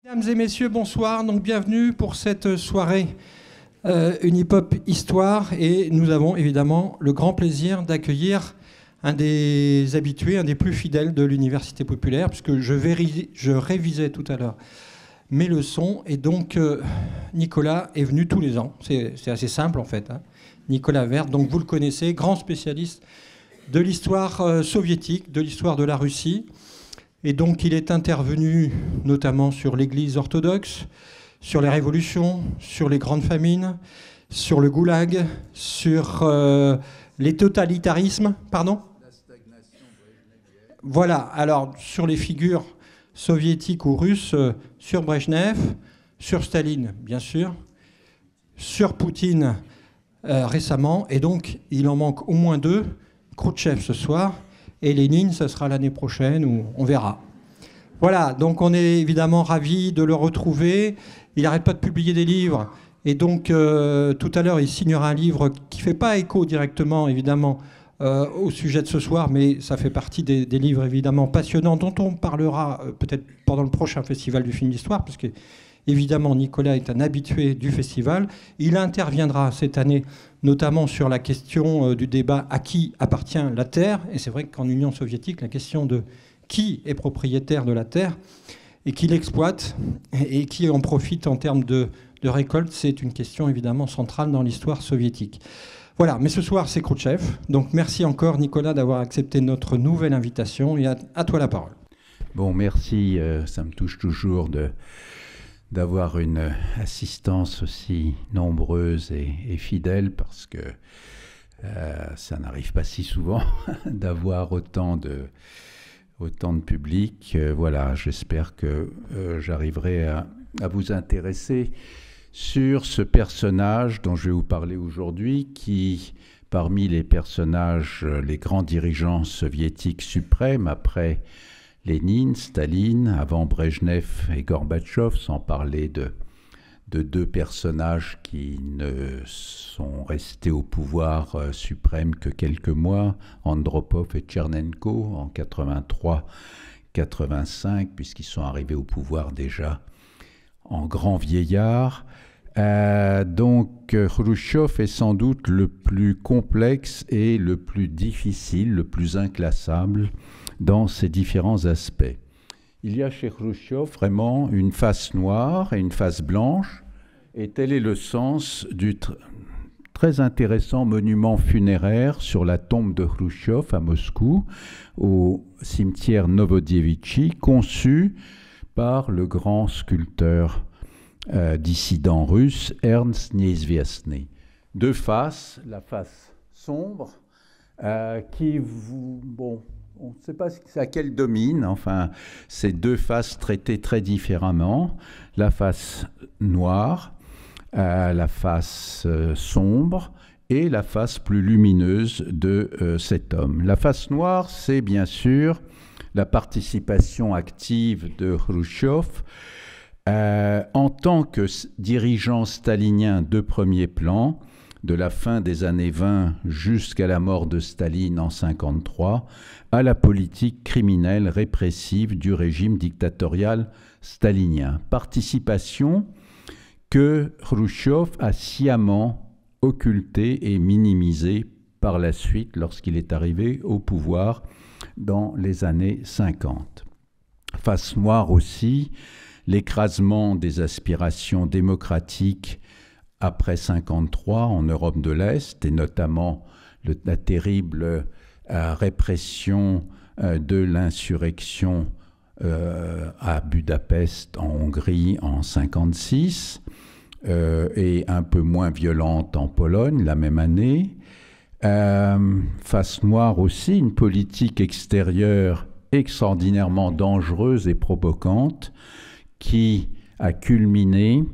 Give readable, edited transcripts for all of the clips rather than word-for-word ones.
Mesdames et messieurs, bonsoir. Donc, bienvenue pour cette soirée Unipop Histoire. Et nous avons évidemment le grand plaisir d'accueillir un des habitués, un des plus fidèles de l'Université populaire, puisque je révisais tout à l'heure mes leçons. Et donc, Nicolas est venu tous les ans. C'est assez simple, en fait. Hein. Nicolas Werth, donc vous le connaissez, grand spécialiste de l'histoire soviétique, de l'histoire de la Russie. Et donc, il est intervenu notamment sur l'Église orthodoxe, sur les révolutions, sur les grandes famines, sur le goulag, sur les totalitarismes. Pardon ? La stagnation brejnevienne. Voilà, alors sur les figures soviétiques ou russes, sur Brejnev, sur Staline, bien sûr, sur Poutine récemment. Et donc, il en manque au moins deux. Khrouchtchev ce soir. Et Lénine, ce sera l'année prochaine, où on verra. Voilà, donc on est évidemment ravis de le retrouver. Il n'arrête pas de publier des livres. Et donc, tout à l'heure, il signera un livre qui ne fait pas écho directement, évidemment, au sujet de ce soir, mais ça fait partie des livres, évidemment, passionnants, dont on parlera peut-être pendant le prochain Festival du film d'histoire, parce que, évidemment, Nicolas est un habitué du festival. Il interviendra cette année notamment sur la question du débat à qui appartient la Terre. Et c'est vrai qu'en Union soviétique, la question de qui est propriétaire de la Terre et qui l'exploite et qui en profite en termes de récolte, c'est une question évidemment centrale dans l'histoire soviétique. Voilà, mais ce soir, c'est Khrouchtchev. Donc merci encore, Nicolas, d'avoir accepté notre nouvelle invitation. Et à toi la parole. Bon, merci. Ça me touche toujours d'avoir une assistance aussi nombreuse et fidèle, parce que ça n'arrive pas si souvent d'avoir autant de public. Voilà, j'espère que j'arriverai à vous intéresser sur ce personnage dont je vais vous parler aujourd'hui, qui, parmi les personnages, les grands dirigeants soviétiques suprêmes, après Lénine, Staline, avant Brejnev et Gorbatchev, sans parler de deux personnages qui ne sont restés au pouvoir suprême que quelques mois, Andropov et Tchernenko, en 83-85, puisqu'ils sont arrivés au pouvoir déjà en grands vieillards. Donc Khrouchtchev est sans doute le plus complexe et le plus difficile, le plus inclassable dans ses différents aspects. Il y a chez Khrouchtchev vraiment une face noire et une face blanche, et tel est le sens du très intéressant monument funéraire sur la tombe de Khrouchtchev à Moscou, au cimetière Novodievitchi, conçu par le grand sculpteur dissident russe Ernst Neizvestny. Deux faces, la face sombre, on ne sait pas laquelle domine, enfin, ces deux faces traitées très différemment. La face noire, la face sombre et la face plus lumineuse de cet homme. La face noire, c'est bien sûr la participation active de Khrouchtchev en tant que dirigeant stalinien de premier plan, de la fin des années 20 jusqu'à la mort de Staline en 1953, à la politique criminelle répressive du régime dictatorial stalinien. Participation que Khrouchtchev a sciemment occultée et minimisée par la suite lorsqu'il est arrivé au pouvoir dans les années 50. Face noire aussi, l'écrasement des aspirations démocratiques après 1953 en Europe de l'Est, et notamment la terrible répression de l'insurrection à Budapest en Hongrie en 1956, et un peu moins violente en Pologne la même année. Face noire aussi, une politique extérieure extraordinairement dangereuse et provocante qui a culminé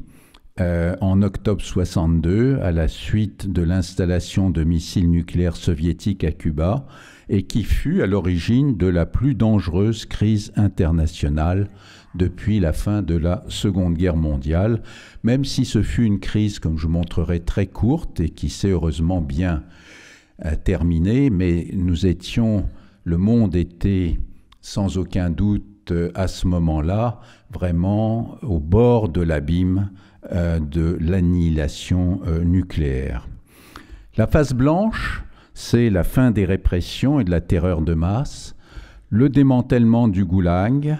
en octobre 1962 à la suite de l'installation de missiles nucléaires soviétiques à Cuba, et qui fut à l'origine de la plus dangereuse crise internationale depuis la fin de la Seconde Guerre mondiale, même si ce fut une crise, comme je vous montrerai, très courte et qui s'est heureusement bien terminée, mais le monde était sans aucun doute à ce moment-là vraiment au bord de l'abîme de l'annihilation nucléaire. La face blanche, c'est la fin des répressions et de la terreur de masse, le démantèlement du goulag,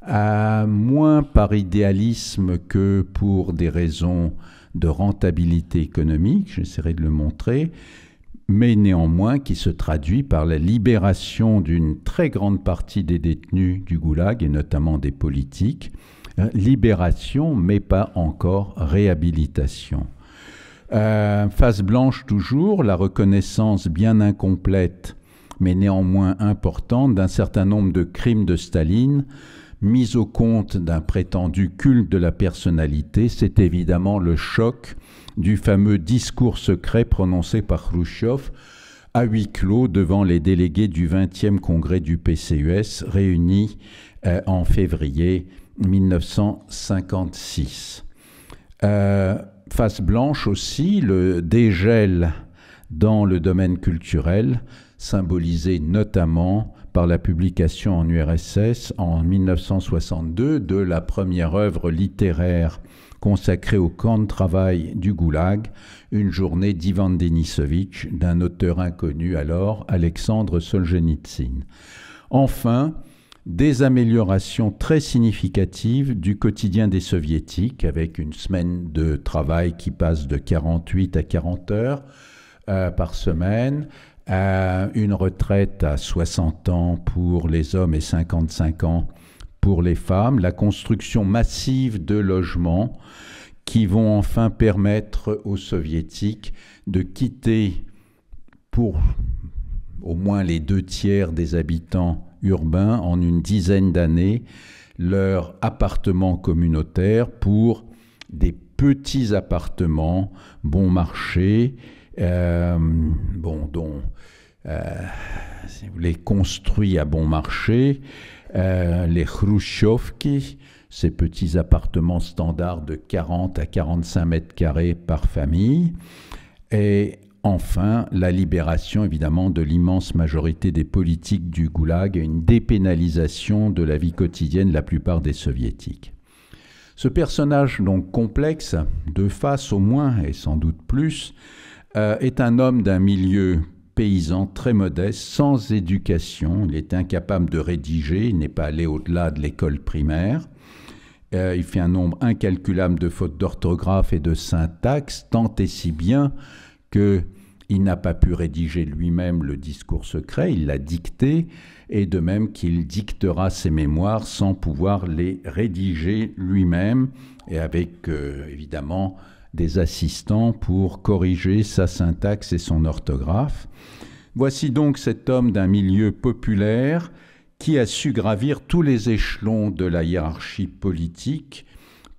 moins par idéalisme que pour des raisons de rentabilité économique, j'essaierai de le montrer, mais néanmoins qui se traduit par la libération d'une très grande partie des détenus du goulag, et notamment des politiques. Libération, mais pas encore réhabilitation. Face blanche toujours, la reconnaissance bien incomplète, mais néanmoins importante, d'un certain nombre de crimes de Staline, mis au compte d'un prétendu culte de la personnalité. C'est évidemment le choc du fameux discours secret prononcé par Khrouchtchev à huis clos devant les délégués du 20e congrès du PCUS réunis en février 1956. Face blanche aussi, le dégel dans le domaine culturel, symbolisé notamment par la publication en URSS en 1962 de la première œuvre littéraire consacrée au camp de travail du Goulag, Une journée d'Ivan Denisovitch, d'un auteur inconnu alors, Alexandre Solzhenitsyn. Enfin, des améliorations très significatives du quotidien des soviétiques, avec une semaine de travail qui passe de 48 à 40 heures par semaine, une retraite à 60 ans pour les hommes et 55 ans pour les femmes, la construction massive de logements qui vont enfin permettre aux soviétiques de quitter pour au moins les 2/3 des habitants urbains en une dizaine d'années leur appartement communautaire pour des petits appartements bon marché, si vous voulez, construits à bon marché, les Khrouchtchevki, ces petits appartements standards de 40 à 45 mètres carrés par famille, et enfin, la libération, évidemment, de l'immense majorité des politiques du Goulag et une dépénalisation de la vie quotidienne de la plupart des soviétiques. Ce personnage, donc complexe, de face au moins, et sans doute plus, est un homme d'un milieu paysan très modeste, sans éducation. Il est incapable de rédiger, il n'est pas allé au-delà de l'école primaire. Il fait un nombre incalculable de fautes d'orthographe et de syntaxe, tant et si bien qu'il n'a pas pu rédiger lui-même le discours secret, il l'a dicté, et de même qu'il dictera ses mémoires sans pouvoir les rédiger lui-même, et avec évidemment des assistants pour corriger sa syntaxe et son orthographe. Voici donc cet homme d'un milieu populaire qui a su gravir tous les échelons de la hiérarchie politique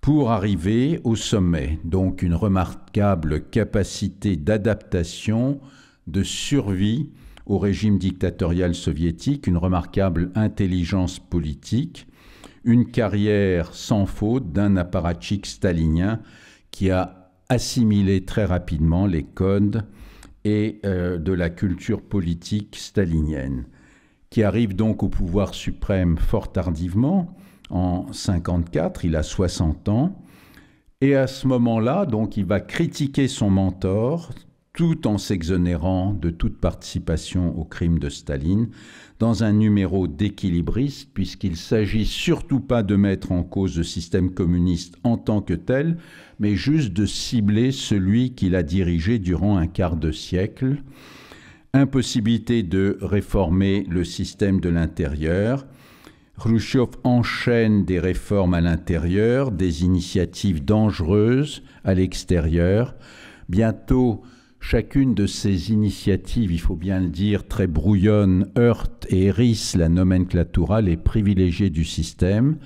pour arriver au sommet. Donc une remarquable capacité d'adaptation, de survie au régime dictatorial soviétique, une remarquable intelligence politique, une carrière sans faute d'un apparatchik stalinien qui a assimilé très rapidement les codes et de la culture politique stalinienne, qui arrive donc au pouvoir suprême fort tardivement, en 1954, il a 60 ans, et à ce moment-là, donc, il va critiquer son mentor, tout en s'exonérant de toute participation au crime de Staline, dans un numéro d'équilibriste, puisqu'il ne s'agit surtout pas de mettre en cause le système communiste en tant que tel, mais juste de cibler celui qu'il a dirigé durant un quart de siècle. Impossibilité de réformer le système de l'intérieur. Khrouchtchev enchaîne des réformes à l'intérieur, des initiatives dangereuses à l'extérieur. Bientôt, chacune de ces initiatives, il faut bien le dire, très brouillonne, heurte et hérisse la nomenclatura, les privilégiés du système,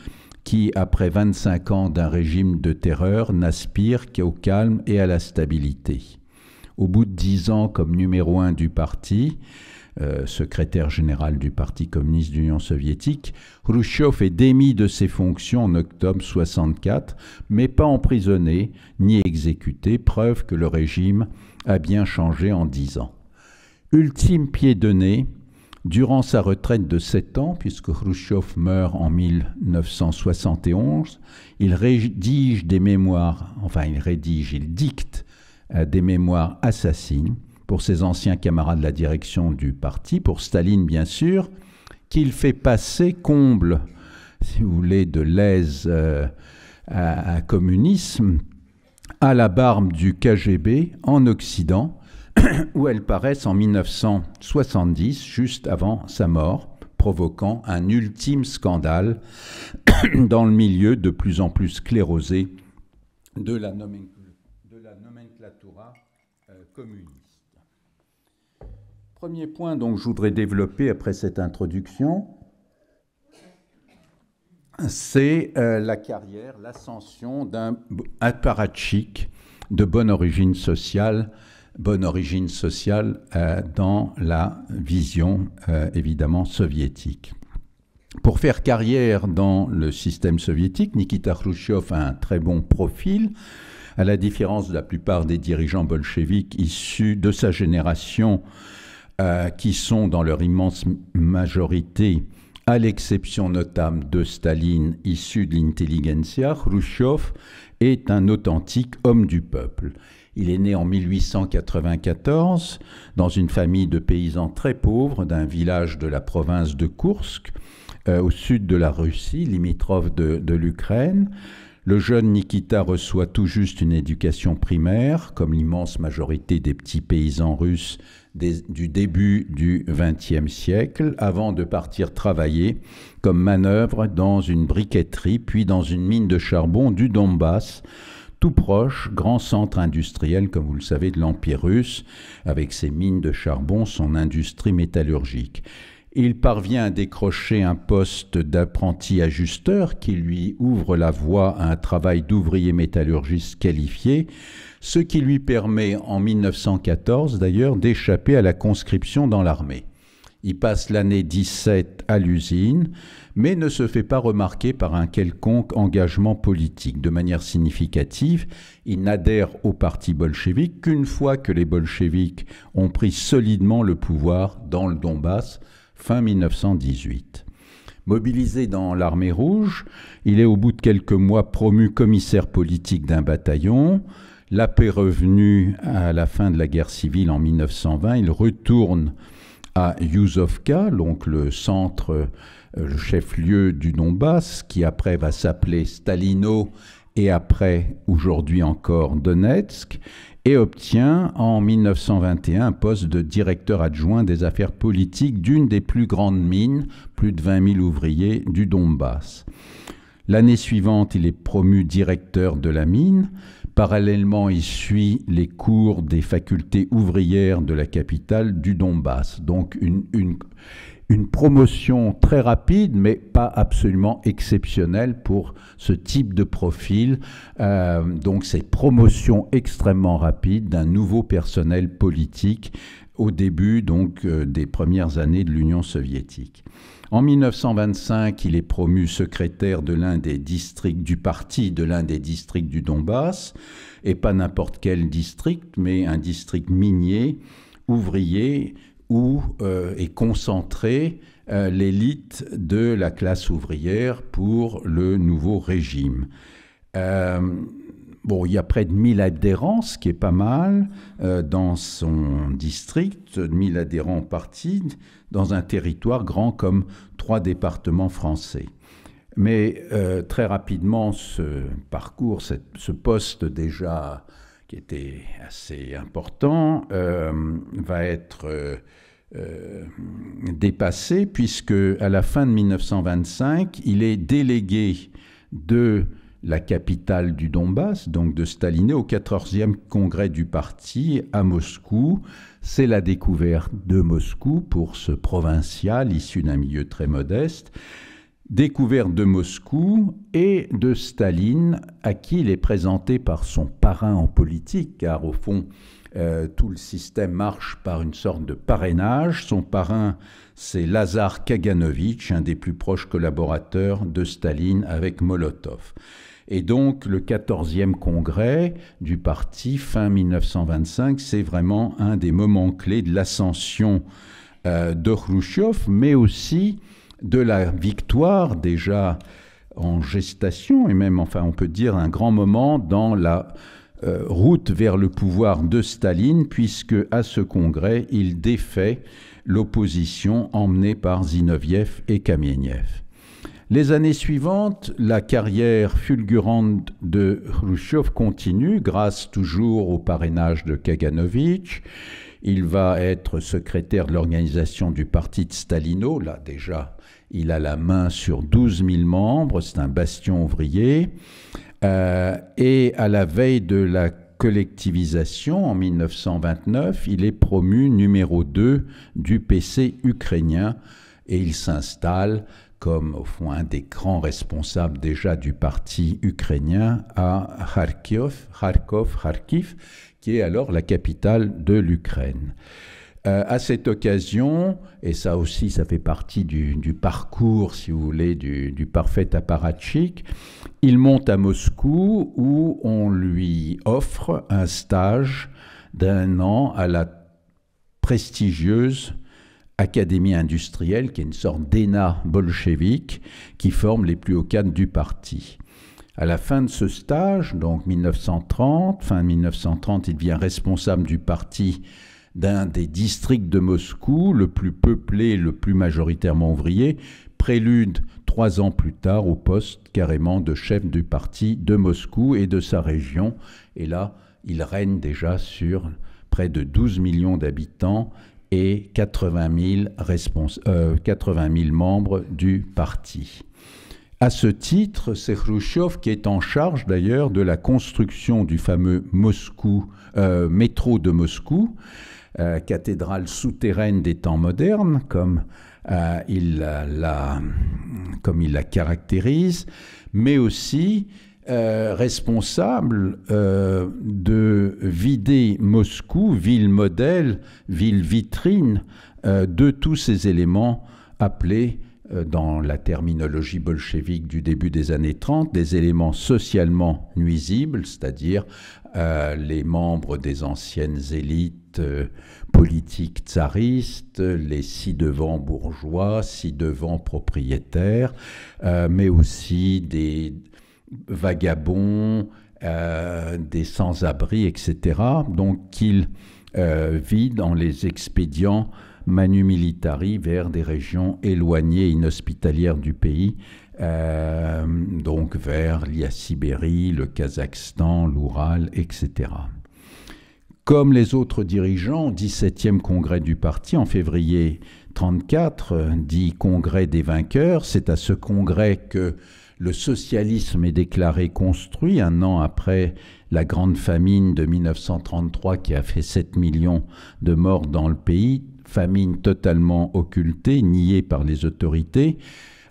qui, après 25 ans d'un régime de terreur, n'aspire qu'au calme et à la stabilité. Au bout de 10 ans comme numéro 1 du parti, secrétaire général du Parti communiste d'Union soviétique, Khrouchtchev est démis de ses fonctions en octobre 1964, mais pas emprisonné ni exécuté, preuve que le régime a bien changé en 10 ans. Ultime pied de nez, Durant sa retraite de 7 ans, puisque Khrouchtchev meurt en 1971, il rédige des mémoires, il dicte des mémoires assassines pour ses anciens camarades de la direction du parti, pour Staline bien sûr, qu'il fait passer comble, si vous voulez, de l'aise à communisme, à la barbe du KGB en Occident, où elles paraissent en 1970, juste avant sa mort, provoquant un ultime scandale dans le milieu de plus en plus sclérosé de la nomenclatura communiste. Premier point donc je voudrais développer après cette introduction, c'est la carrière, l'ascension d'un apparatchik de bonne origine sociale dans la vision évidemment soviétique. Pour faire carrière dans le système soviétique, Nikita Khrouchtchev a un très bon profil, à la différence de la plupart des dirigeants bolcheviques issus de sa génération, qui sont dans leur immense majorité, à l'exception notable de Staline, issu de l'intelligentsia. Khrouchtchev est un authentique homme du peuple. Il est né en 1894 dans une famille de paysans très pauvres d'un village de la province de Koursk, au sud de la Russie, limitrophe de l'Ukraine. Le jeune Nikita reçoit tout juste une éducation primaire, comme l'immense majorité des petits paysans russes du début du XXe siècle, avant de partir travailler comme manœuvre dans une briqueterie, puis dans une mine de charbon du Donbass, tout proche, grand centre industriel, comme vous le savez, de l'Empire russe, avec ses mines de charbon, son industrie métallurgique. Il parvient à décrocher un poste d'apprenti ajusteur qui lui ouvre la voie à un travail d'ouvrier métallurgiste qualifié, ce qui lui permet en 1914 d'ailleurs d'échapper à la conscription dans l'armée. Il passe l'année 17 à l'usine, mais ne se fait pas remarquer par un quelconque engagement politique. De manière significative, il n'adhère au parti bolchevique qu'une fois que les bolcheviks ont pris solidement le pouvoir dans le Donbass, fin 1918. Mobilisé dans l'armée rouge, il est au bout de quelques mois promu commissaire politique d'un bataillon. La paix revenue à la fin de la guerre civile en 1920, il retourne à Yuzovka, donc le centre, le chef-lieu du Donbass, qui après va s'appeler Stalino et après, aujourd'hui encore, Donetsk, et obtient en 1921 un poste de directeur adjoint des affaires politiques d'une des plus grandes mines, plus de 20 000 ouvriers du Donbass. L'année suivante, il est promu directeur de la mine. Parallèlement, il suit les cours des facultés ouvrières de la capitale du Donbass. Donc une promotion très rapide, mais pas absolument exceptionnelle pour ce type de profil. Donc cette promotion extrêmement rapide d'un nouveau personnel politique au début donc, des premières années de l'Union soviétique. En 1925, il est promu secrétaire de l'un des districts du parti, de l'un des districts du Donbass, et pas n'importe quel district, mais un district minier, ouvrier, où est concentrée l'élite de la classe ouvrière pour le nouveau régime. Bon, il y a près de 1000 adhérents, ce qui est pas mal, dans son district, 1000 adhérents partis, dans un territoire grand comme 3 départements français. Mais très rapidement, ce parcours, ce poste déjà qui était assez important, va être dépassé, puisque à la fin de 1925, il est délégué de la capitale du Donbass, donc de Stalino, au 14e congrès du parti à Moscou. C'est la découverte de Moscou pour ce provincial issu d'un milieu très modeste. Découverte de Moscou et de Staline, à qui il est présenté par son parrain en politique, car au fond, tout le système marche par une sorte de parrainage. Son parrain, c'est Lazar Kaganovitch, un des plus proches collaborateurs de Staline avec Molotov. Et donc, le 14e congrès du parti, fin 1925, c'est vraiment un des moments clés de l'ascension de Khrouchtchev, mais aussi de la victoire déjà en gestation, et même, enfin, on peut dire un grand moment dans la route vers le pouvoir de Staline, puisque à ce congrès, il défait l'opposition emmenée par Zinoviev et Kamieniev. Les années suivantes, la carrière fulgurante de Khrouchtchev continue, grâce toujours au parrainage de Kaganovitch. Il va être secrétaire de l'organisation du parti de Stalino. Là, déjà, il a la main sur 12 000 membres. C'est un bastion ouvrier. Et à la veille de la collectivisation, en 1929, il est promu numéro 2 du PC ukrainien et il s'installe comme, au fond, un des grands responsables déjà du parti ukrainien à Kharkiv, qui est alors la capitale de l'Ukraine. À cette occasion, et ça aussi, ça fait partie du parcours, si vous voulez, du parfait apparatchik, il monte à Moscou où on lui offre un stage d'1 an à la prestigieuse Académie industrielle, qui est une sorte d'ENA bolchevique, qui forme les plus hauts cadres du parti. À la fin de ce stage, donc 1930, fin 1930, il devient responsable du parti d'un des districts de Moscou, le plus peuplé et le plus majoritairement ouvrier, prélude 3 ans plus tard au poste carrément de chef du parti de Moscou et de sa région. Et là, il règne déjà sur près de 12 millions d'habitants et 80 000 membres du parti. À ce titre, c'est Khrouchtchev qui est en charge d'ailleurs de la construction du fameux métro de Moscou, cathédrale souterraine des temps modernes, comme il la caractérise, mais aussi responsable de vider Moscou, ville modèle, ville vitrine, de tous ces éléments appelés, dans la terminologie bolchevique du début des années 30, des éléments socialement nuisibles, c'est-à-dire les membres des anciennes élites politiques tsaristes, les ci-devant bourgeois, ci-devant propriétaires, mais aussi des vagabonds, des sans-abri, etc. Donc qu'il vit dans les expédients manu militari vers des régions éloignées et inhospitalières du pays, donc vers la Sibérie, le Kazakhstan, l'Oural, etc. Comme les autres dirigeants, au 17e congrès du parti en février 1934, dit congrès des vainqueurs, c'est à ce congrès que le socialisme est déclaré construit 1 an après la grande famine de 1933 qui a fait 7 millions de morts dans le pays, famine totalement occultée, niée par les autorités.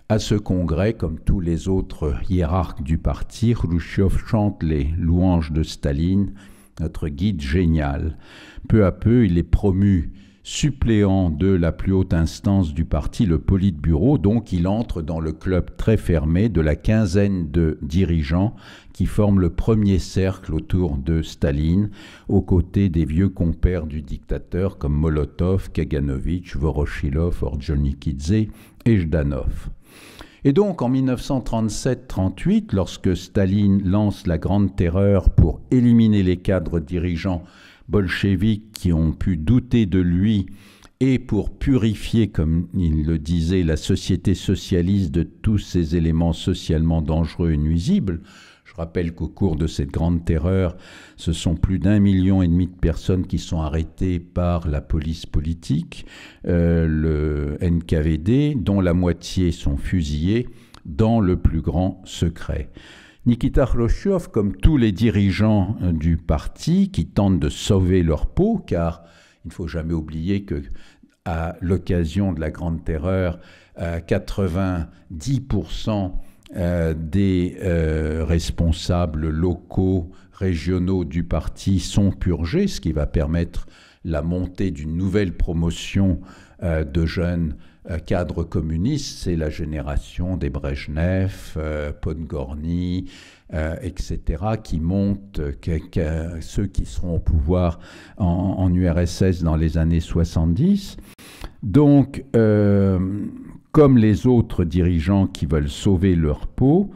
À ce congrès, comme tous les autres hiérarques du parti, Khrouchtchev chante les louanges de Staline, notre guide génial. Peu à peu, il est promu suppléant de la plus haute instance du parti, le Politburo, donc il entre dans le club très fermé de la quinzaine de dirigeants qui forment le premier cercle autour de Staline, aux côtés des vieux compères du dictateur comme Molotov, Kaganovitch, Voroshilov, Ordzhonikidze et Jdanov. Et donc en 1937-38, lorsque Staline lance la Grande Terreur pour éliminer les cadres dirigeants bolcheviques qui ont pu douter de lui et pour purifier, comme il le disait, la société socialiste de tous ces éléments socialement dangereux et nuisibles. Je rappelle qu'au cours de cette Grande Terreur, ce sont plus d'1,5 million de personnes qui sont arrêtées par la police politique, le NKVD, dont la moitié sont fusillées dans le plus grand secret. Nikita Khrouchtchev, comme tous les dirigeants du parti qui tentent de sauver leur peau, car il ne faut jamais oublier que à l'occasion de la Grande Terreur, 90% des responsables locaux, régionaux du parti sont purgés, ce qui va permettre la montée d'une nouvelle promotion de jeunes cadres communistes. C'est la génération des Brejnev, Podgorny, etc., qui montent, ceux qui seront au pouvoir en URSS dans les années 70. Donc, comme les autres dirigeants qui veulent sauver leur peau,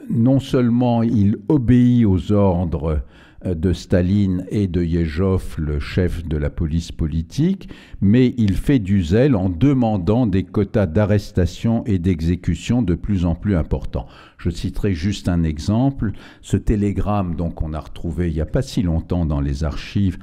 non seulement il obéit aux ordres de Staline et de Yezhov, le chef de la police politique, mais il fait du zèle en demandant des quotas d'arrestation et d'exécution de plus en plus importants. Je citerai juste un exemple. Ce télégramme, donc, on a retrouvé il n'y a pas si longtemps dans les archives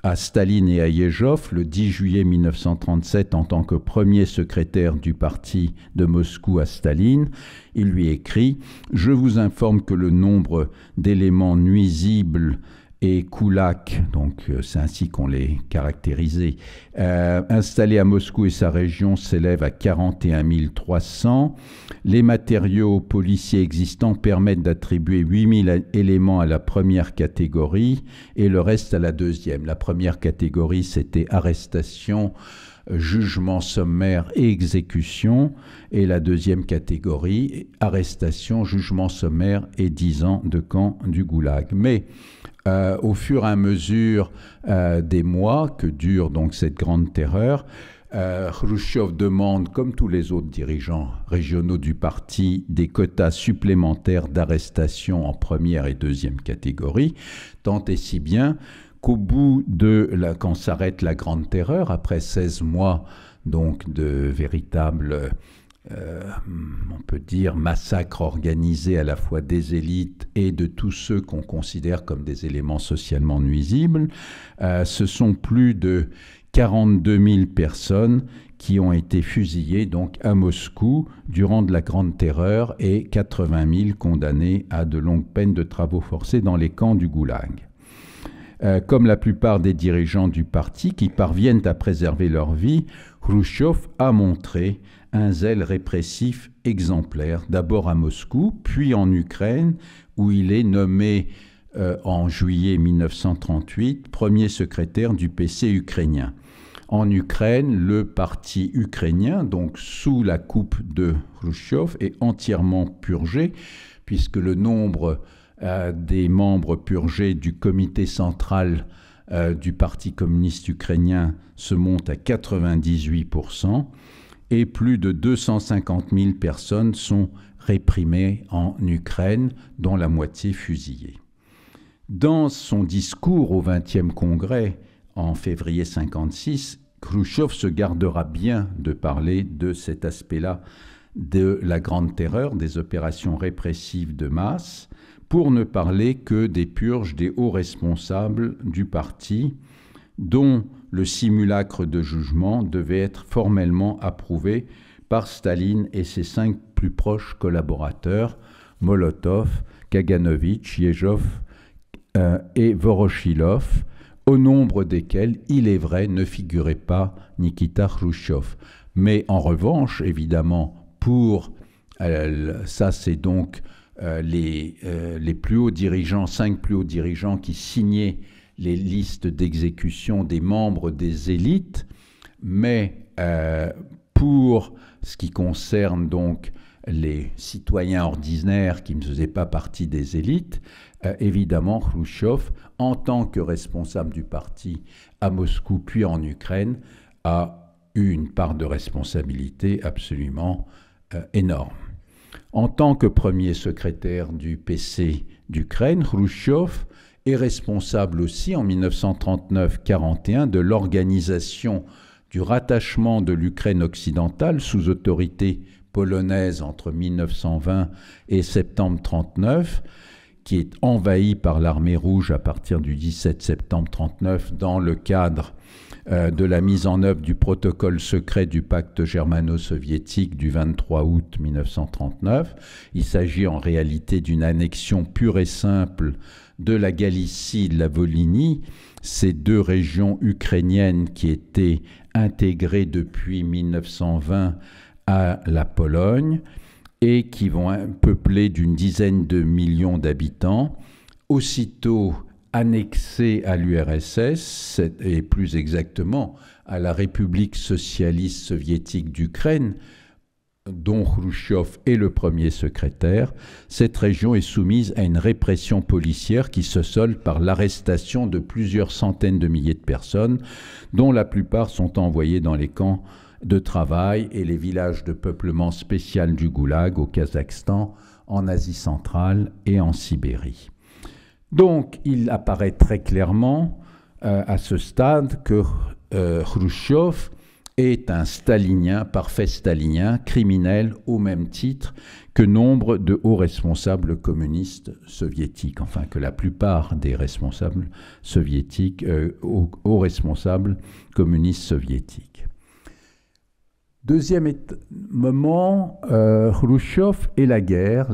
à Staline et à Yezhov, le 10 juillet 1937, en tant que premier secrétaire du parti de Moscou à Staline. Il lui écrit « Je vous informe que le nombre d'éléments nuisibles et koulaks, donc c'est ainsi qu'on les caractérisait, installés à Moscou et sa région s'élève à 41 300. Les matériaux policiers existants permettent d'attribuer 8 000 éléments à la première catégorie et le reste à la deuxième. La première catégorie, c'était arrestation, jugement sommaire et exécution. Et la deuxième catégorie, arrestation, jugement sommaire et 10 ans de camp du goulag. Mais au fur et à mesure des mois que dure donc cette grande terreur, Khrouchtchev demande, comme tous les autres dirigeants régionaux du parti, des quotas supplémentaires d'arrestation en première et deuxième catégorie, tant et si bien qu'au bout quand s'arrête la grande terreur, après 16 mois donc de véritables on peut dire massacre organisé à la fois des élites et de tous ceux qu'on considère comme des éléments socialement nuisibles, ce sont plus de 42 000 personnes qui ont été fusillées donc à Moscou durant la Grande Terreur et 80 000 condamnés à de longues peines de travaux forcés dans les camps du goulag. Comme la plupart des dirigeants du parti qui parviennent à préserver leur vie, Khrouchtchev a montré un zèle répressif exemplaire, d'abord à Moscou, puis en Ukraine, où il est nommé en juillet 1938 premier secrétaire du PC ukrainien. En Ukraine, le parti ukrainien, donc sous la coupe de Khrouchtchev, est entièrement purgé, puisque le nombre des membres purgés du comité central du Parti communiste ukrainien se monte à 98%, et plus de 250 000 personnes sont réprimées en Ukraine, dont la moitié fusillées. Dans son discours au 20e congrès en février 1956, Khrouchtchev se gardera bien de parler de cet aspect-là de la Grande Terreur, des opérations répressives de masse, pour ne parler que des purges des hauts responsables du parti, dont le simulacre de jugement devait être formellement approuvé par Staline et ses 5 plus proches collaborateurs, Molotov, Kaganovitch, Yezhov et Voroshilov, au nombre desquels, il est vrai, ne figurait pas Nikita Khrouchtchev. Mais en revanche, évidemment, ça c'est donc les plus hauts dirigeants, 5 plus hauts dirigeants qui signaient les listes d'exécution des membres des élites, mais pour ce qui concerne donc les citoyens ordinaires qui ne faisaient pas partie des élites, évidemment Khrouchtchev, en tant que responsable du parti à Moscou puis en Ukraine, a eu une part de responsabilité absolument énorme. En tant que premier secrétaire du PC d'Ukraine, Khrouchtchev est responsable aussi en 1939-41 de l'organisation du rattachement de l'Ukraine occidentale sous autorité polonaise entre 1920 et septembre 1939, qui est envahie par l'armée rouge à partir du 17 septembre 1939 dans le cadre de la mise en œuvre du protocole secret du pacte germano-soviétique du 23 août 1939. Il s'agit en réalité d'une annexion pure et simple de la Galicie et de la Volhynie, ces 2 régions ukrainiennes qui étaient intégrées depuis 1920 à la Pologne et qui vont peupler d'une dizaine de millions d'habitants, aussitôt annexées à l'URSS, et plus exactement à la République socialiste soviétique d'Ukraine, dont Khrouchtchev est le premier secrétaire, cette région est soumise à une répression policière qui se solde par l'arrestation de plusieurs centaines de milliers de personnes, dont la plupart sont envoyées dans les camps de travail et les villages de peuplement spécial du Goulag au Kazakhstan, en Asie centrale et en Sibérie. Donc, il apparaît très clairement à ce stade que Khrouchtchev est un stalinien, parfait stalinien, criminel au même titre que nombre de hauts responsables communistes soviétiques, enfin que la plupart des responsables soviétiques, hauts responsables communistes soviétiques. Deuxième moment, Khrouchtchev et la guerre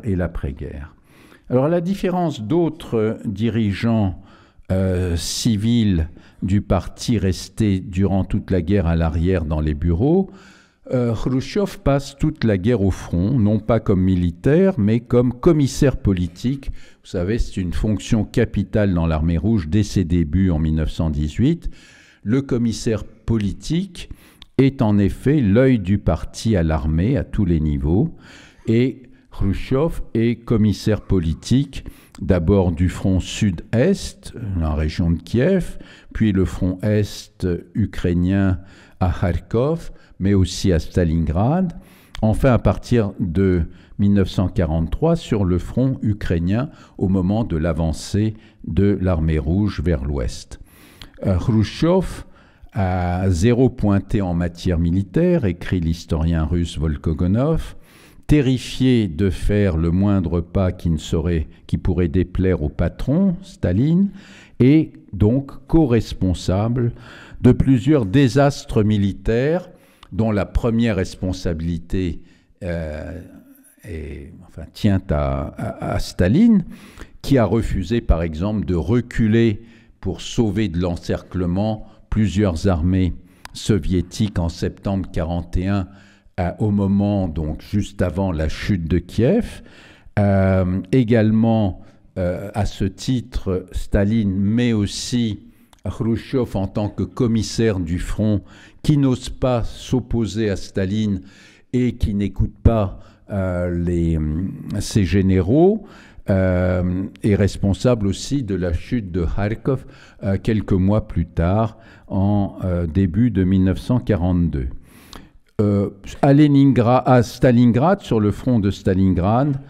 et l'après-guerre. Alors, à la différence d'autres dirigeants civils du parti restés durant toute la guerre à l'arrière dans les bureaux, Khrouchtchev passe toute la guerre au front, non pas comme militaire, mais comme commissaire politique. Vous savez, c'est une fonction capitale dans l'armée rouge dès ses débuts en 1918. Le commissaire politique est en effet l'œil du parti à l'armée à tous les niveaux, et Khrouchtchev est commissaire politique d'abord du front sud-est, la région de Kiev, puis le front est ukrainien à Kharkov, mais aussi à Stalingrad, enfin à partir de 1943 sur le front ukrainien au moment de l'avancée de l'armée rouge vers l'ouest. Khrouchtchev a zéro pointé en matière militaire, écrit l'historien russe Volkogonov, terrifié de faire le moindre pas qui pourrait déplaire au patron, Staline, et donc co-responsable de plusieurs désastres militaires dont la première responsabilité tient à Staline, qui a refusé par exemple de reculer pour sauver de l'encerclement plusieurs armées soviétiques en septembre 1941, au moment, donc juste avant la chute de Kiev. Également, à ce titre, Staline, mais aussi Khrouchtchev en tant que commissaire du front, qui n'ose pas s'opposer à Staline et qui n'écoute pas ses généraux, est responsable aussi de la chute de Kharkov quelques mois plus tard, en début de 1942. À Stalingrad, sur le front de Stalingrad,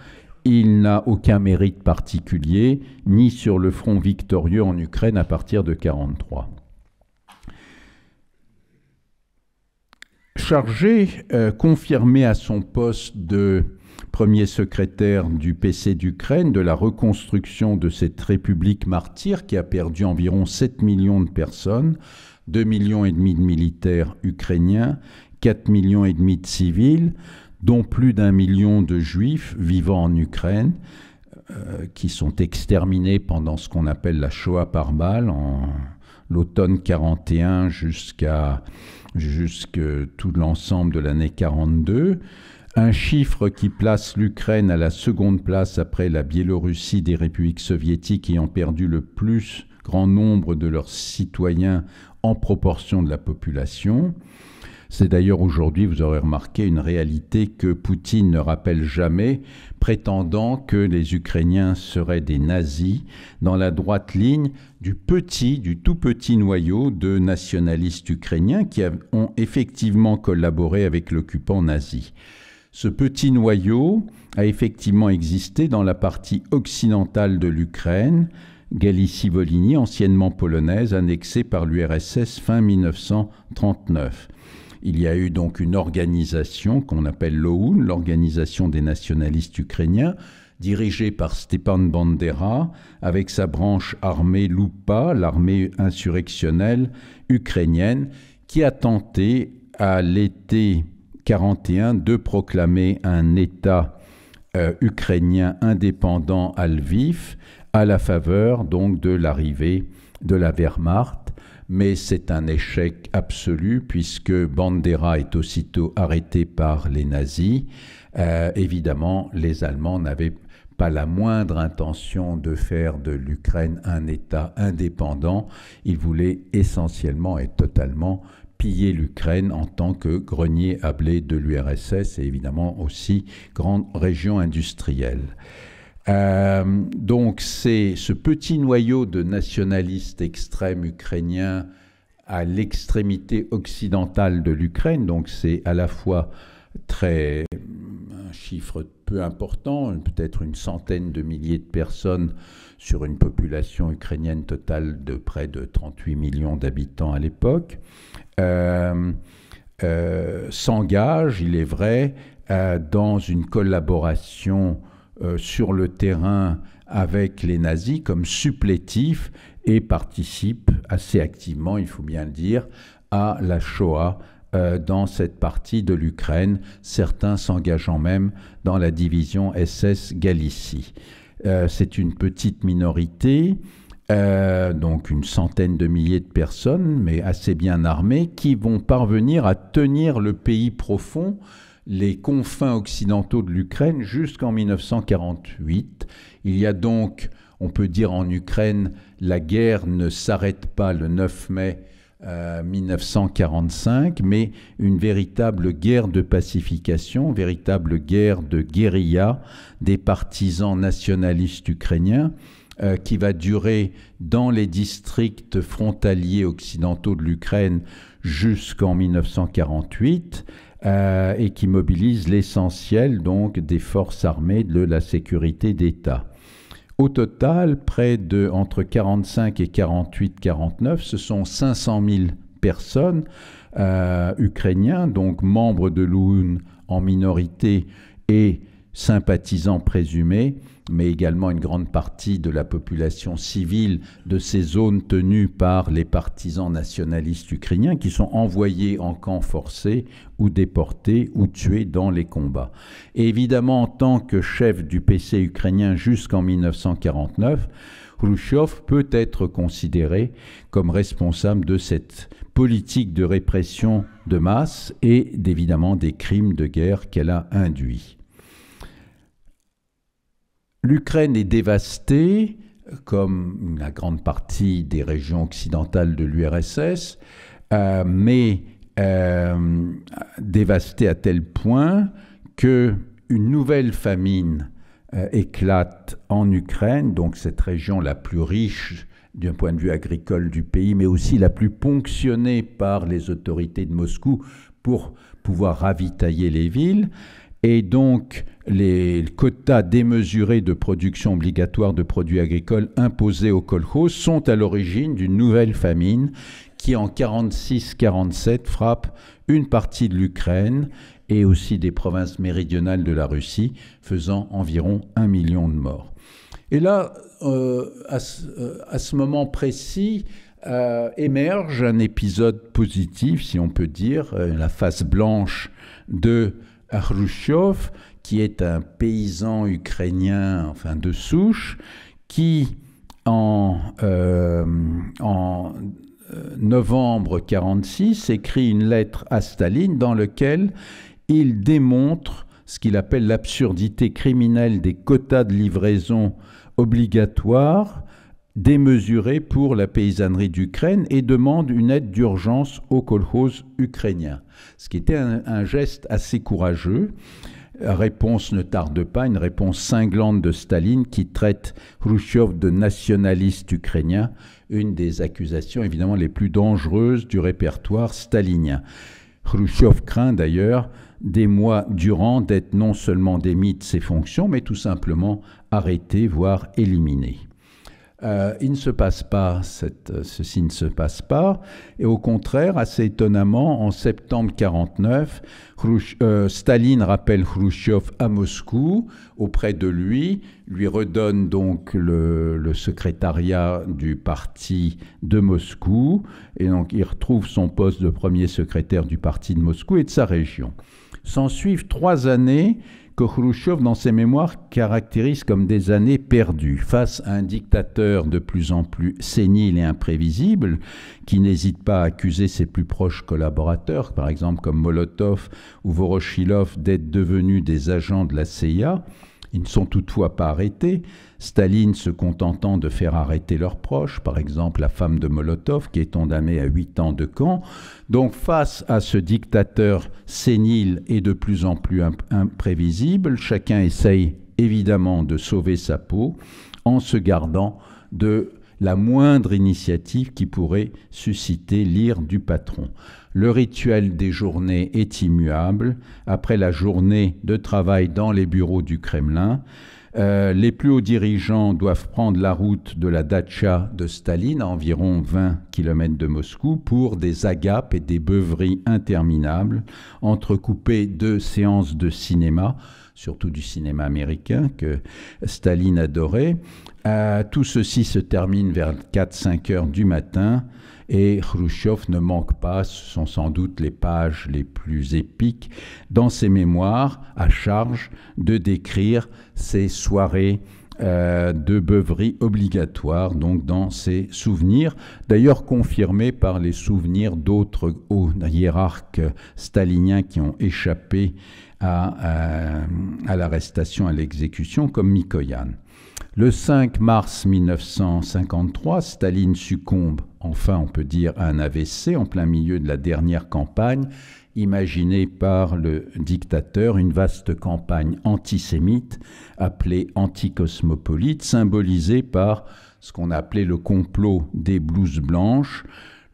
il n'a aucun mérite particulier, ni sur le front victorieux en Ukraine à partir de 1943. Chargé, confirmé à son poste de premier secrétaire du PC d'Ukraine, de la reconstruction de cette république martyre qui a perdu environ 7 millions de personnes, 2,5 millions de militaires ukrainiens, 4,5 millions de civils, dont plus d'1 million de juifs vivant en Ukraine, qui sont exterminés pendant ce qu'on appelle la Shoah par balle, en l'automne 41 jusque tout l'ensemble de l'année 42. Un chiffre qui place l'Ukraine à la seconde place après la Biélorussie des républiques soviétiques ayant perdu le plus grand nombre de leurs citoyens en proportion de la population. C'est d'ailleurs aujourd'hui, vous aurez remarqué, une réalité que Poutine ne rappelle jamais, prétendant que les Ukrainiens seraient des nazis dans la droite ligne du tout petit noyau de nationalistes ukrainiens qui ont effectivement collaboré avec l'occupant nazi. Ce petit noyau a effectivement existé dans la partie occidentale de l'Ukraine, Galicie-Volhynie, anciennement polonaise, annexée par l'URSS fin 1939. Il y a eu donc une organisation qu'on appelle l'OUN, l'Organisation des nationalistes ukrainiens, dirigée par Stepan Bandera, avec sa branche armée Lupa, l'armée insurrectionnelle ukrainienne, qui a tenté à l'été 1941 de proclamer un État ukrainien indépendant à Lviv, à la faveur donc de l'arrivée de la Wehrmacht. Mais c'est un échec absolu puisque Bandera est aussitôt arrêté par les nazis. Évidemment, les Allemands n'avaient pas la moindre intention de faire de l'Ukraine un État indépendant. Ils voulaient essentiellement et totalement piller l'Ukraine en tant que grenier à blé de l'URSS et évidemment aussi grande région industrielle. Donc c'est ce petit noyau de nationalistes extrêmes ukrainiens à l'extrémité occidentale de l'Ukraine, donc c'est à la fois un chiffre peu important, peut-être une centaine de milliers de personnes sur une population ukrainienne totale de près de 38 millions d'habitants à l'époque, s'engage, il est vrai, dans une collaboration sur le terrain avec les nazis comme supplétifs et participe assez activement, il faut bien le dire, à la Shoah dans cette partie de l'Ukraine, certains s'engageant même dans la division SS Galicie. C'est une petite minorité, donc une centaine de milliers de personnes, mais assez bien armées, qui vont parvenir à tenir le pays profond, les confins occidentaux de l'Ukraine jusqu'en 1948. Il y a donc, on peut dire en Ukraine, la guerre ne s'arrête pas le 9 mai 1945, mais une véritable guerre de pacification, véritable guerre de guérilla des partisans nationalistes ukrainiens qui va durer dans les districts frontaliers occidentaux de l'Ukraine jusqu'en 1948 et qui mobilise l'essentiel donc des forces armées de la sécurité d'État. Au total, entre 45 et 48-49, ce sont 500 000 personnes ukrainiens, donc membres de l'OUN en minorité et sympathisants présumés, mais également une grande partie de la population civile de ces zones tenues par les partisans nationalistes ukrainiens qui sont envoyés en camps forcés ou déportés ou tués dans les combats. Et évidemment, en tant que chef du PC ukrainien jusqu'en 1949, Khrouchtchev peut être considéré comme responsable de cette politique de répression de masse et évidemment des crimes de guerre qu'elle a induits. L'Ukraine est dévastée, comme la grande partie des régions occidentales de l'URSS, mais dévastée à tel point qu'une nouvelle famine éclate en Ukraine, donc cette région la plus riche d'un point de vue agricole du pays, mais aussi la plus ponctionnée par les autorités de Moscou pour pouvoir ravitailler les villes. Et donc, les quotas démesurés de production obligatoire de produits agricoles imposés aux kolkhozes sont à l'origine d'une nouvelle famine qui, en 1946-1947, frappe une partie de l'Ukraine et aussi des provinces méridionales de la Russie, faisant environ 1 million de morts. Et là, à ce moment précis, émerge un épisode positif, si on peut dire, la face blanche de Khrouchtchev, qui est un paysan ukrainien, enfin de souche, qui en novembre 1946 écrit une lettre à Staline dans laquelle il démontre ce qu'il appelle l'absurdité criminelle des quotas de livraison obligatoires démesurés pour la paysannerie d'Ukraine et demande une aide d'urgence aux kolkhozes ukrainiens. Ce qui était un geste assez courageux. La réponse ne tarde pas, une réponse cinglante de Staline qui traite Khrouchtchev de nationaliste ukrainien, une des accusations évidemment les plus dangereuses du répertoire stalinien. Khrouchtchev craint d'ailleurs des mois durant d'être non seulement démis de ses fonctions, mais tout simplement arrêté, voire éliminé. Il ne se passe pas, ceci ne se passe pas, et au contraire, assez étonnamment, en septembre 1949, Staline rappelle Khrouchtchev à Moscou, auprès de lui redonne donc le secrétariat du parti de Moscou, et donc il retrouve son poste de premier secrétaire du parti de Moscou et de sa région. S'en suivent 3 années que Khrouchtchev, dans ses mémoires, caractérise comme des années perdues, face à un dictateur de plus en plus sénile et imprévisible, qui n'hésite pas à accuser ses plus proches collaborateurs, par exemple comme Molotov ou Voroshilov, d'être devenus des agents de la CIA. Ils ne sont toutefois pas arrêtés, Staline se contentant de faire arrêter leurs proches, par exemple la femme de Molotov qui est condamnée à 8 ans de camp. Donc face à ce dictateur sénile et de plus en plus imprévisible, chacun essaye évidemment de sauver sa peau en se gardant de la moindre initiative qui pourrait susciter l'ire du patron. Le rituel des journées est immuable. Après la journée de travail dans les bureaux du Kremlin, les plus hauts dirigeants doivent prendre la route de la datcha de Staline, à environ 20 km de Moscou, pour des agapes et des beuveries interminables, entrecoupées de séances de cinéma, surtout du cinéma américain que Staline adorait. Tout ceci se termine vers 4-5 heures du matin et Khrouchtchev ne manque pas, ce sont sans doute les pages les plus épiques, dans ses mémoires, à charge de décrire ces soirées de beuverie obligatoires, donc dans ses souvenirs, d'ailleurs confirmés par les souvenirs d'autres hauts hiérarques staliniens qui ont échappé à l'arrestation, à l'exécution, comme Mikoyan. Le 5 mars 1953, Staline succombe, enfin on peut dire, à un AVC en plein milieu de la dernière campagne, imaginée par le dictateur, une vaste campagne antisémite appelée anticosmopolite, symbolisée par ce qu'on appelait le complot des blouses blanches.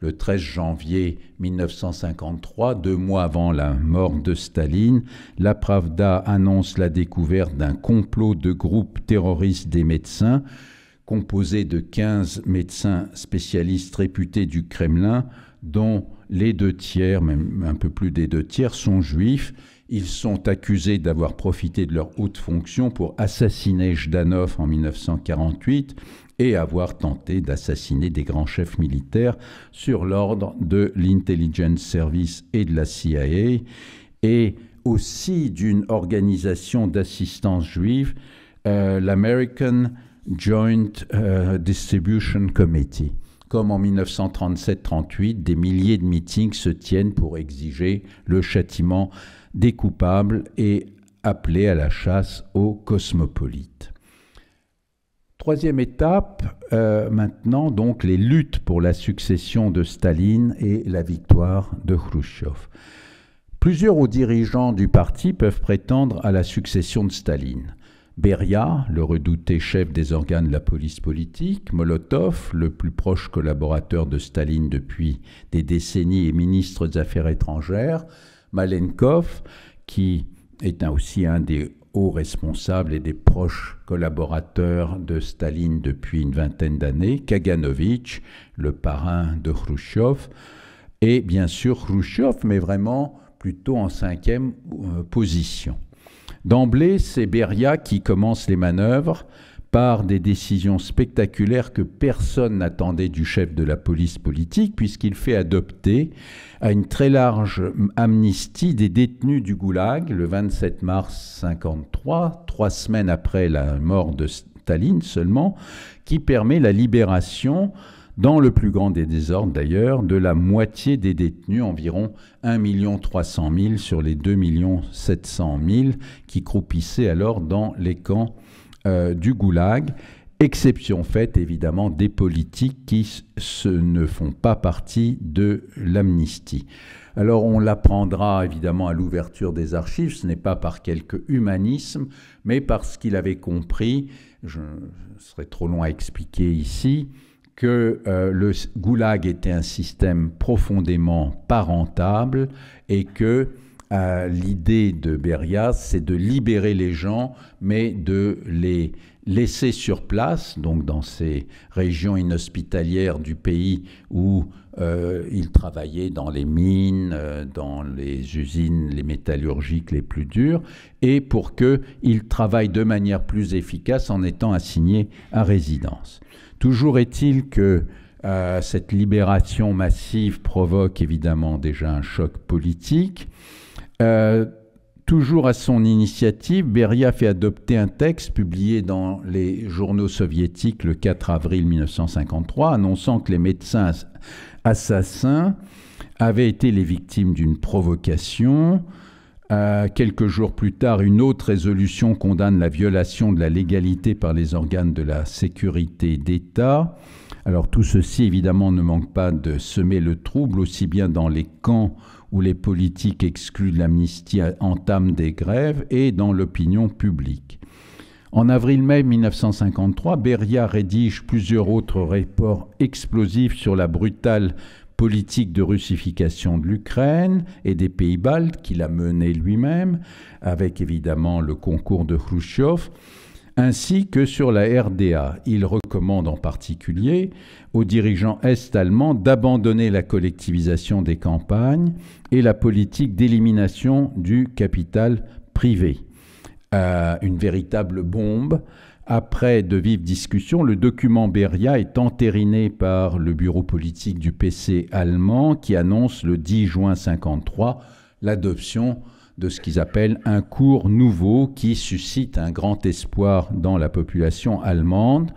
Le 13 janvier 1953, 2 mois avant la mort de Staline, la Pravda annonce la découverte d'un complot de groupes terroristes des médecins, composé de 15 médecins spécialistes réputés du Kremlin, dont les 2 tiers, même un peu plus des 2 tiers, sont juifs. Ils sont accusés d'avoir profité de leur haute fonction pour assassiner Jdanov en 1948 et avoir tenté d'assassiner des grands chefs militaires sur l'ordre de l'Intelligence Service et de la CIA, et aussi d'une organisation d'assistance juive, l'American Joint Distribution Committee. Comme en 1937-38, des milliers de meetings se tiennent pour exiger le châtiment des coupables et appeler à la chasse aux cosmopolites. Troisième étape, maintenant, donc, les luttes pour la succession de Staline et la victoire de Khrouchtchev. Plusieurs hauts dirigeants du parti peuvent prétendre à la succession de Staline. Beria, le redouté chef des organes de la police politique, Molotov, le plus proche collaborateur de Staline depuis des décennies et ministre des Affaires étrangères, Malenkov, qui est aussi un des hauts responsables et des proches collaborateurs de Staline depuis une vingtaine d'années, Kaganovitch, le parrain de Khrouchtchev, et bien sûr Khrouchtchev, mais vraiment plutôt en 5e position. D'emblée, c'est Beria qui commence les manœuvres par des décisions spectaculaires que personne n'attendait du chef de la police politique, puisqu'il fait adopter à une très large amnistie des détenus du Goulag le 27 mars 1953, 3 semaines après la mort de Staline seulement, qui permet la libération, dans le plus grand des désordres d'ailleurs, de la moitié des détenus, environ 1 300 000 sur les 2 700 000 qui croupissaient alors dans les camps du Goulag, exception faite évidemment des politiques qui ne font pas partie de l'amnistie. Alors on l'apprendra évidemment à l'ouverture des archives, ce n'est pas par quelque humanisme, mais parce qu'il avait compris, ce serait trop long à expliquer ici, que le Goulag était un système profondément pas rentable et que l'idée de Beria, c'est de libérer les gens, mais de les laisser sur place, donc dans ces régions inhospitalières du pays où ils travaillaient dans les mines, dans les usines, les métallurgiques les plus dures, et pour qu'ils travaillent de manière plus efficace en étant assignés à résidence. Toujours est-il que cette libération massive provoque évidemment déjà un choc politique. Toujours à son initiative, Beria fait adopter un texte publié dans les journaux soviétiques le 4 avril 1953, annonçant que les médecins assassins avaient été les victimes d'une provocation Quelques jours plus tard, une autre résolution condamne la violation de la légalité par les organes de la sécurité d'État. Alors tout ceci, évidemment, ne manque pas de semer le trouble, aussi bien dans les camps où les politiques exclus de l'amnistie entament des grèves et dans l'opinion publique. En avril-mai 1953, Beria rédige plusieurs autres rapports explosifs sur la brutale politique de russification de l'Ukraine et des pays baltes qu'il a mené lui-même, avec évidemment le concours de Khrouchtchev, ainsi que sur la RDA. Il recommande en particulier aux dirigeants est-allemands d'abandonner la collectivisation des campagnes et la politique d'élimination du capital privé. Une véritable bombe. Après de vives discussions, le document Beria est entériné par le bureau politique du PC allemand qui annonce le 10 juin 1953 l'adoption de ce qu'ils appellent un cours nouveau qui suscite un grand espoir dans la population allemande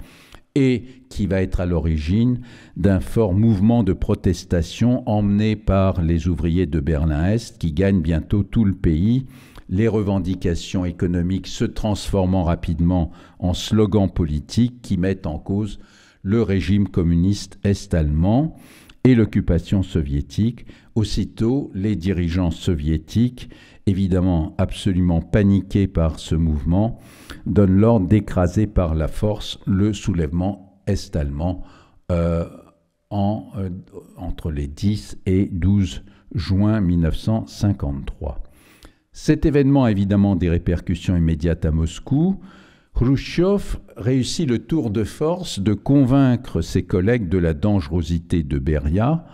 et qui va être à l'origine d'un fort mouvement de protestation emmené par les ouvriers de Berlin-Est qui gagnent bientôt tout le pays, les revendications économiques se transformant rapidement en slogans politiques qui mettent en cause le régime communiste est-allemand et l'occupation soviétique. Aussitôt, les dirigeants soviétiques, évidemment absolument paniqués par ce mouvement, donnent l'ordre d'écraser par la force le soulèvement est-allemand entre les 10 et 12 juin 1953. Cet événement a évidemment des répercussions immédiates à Moscou. Khrouchtchev réussit le tour de force de convaincre ses collègues de la dangerosité de Beria,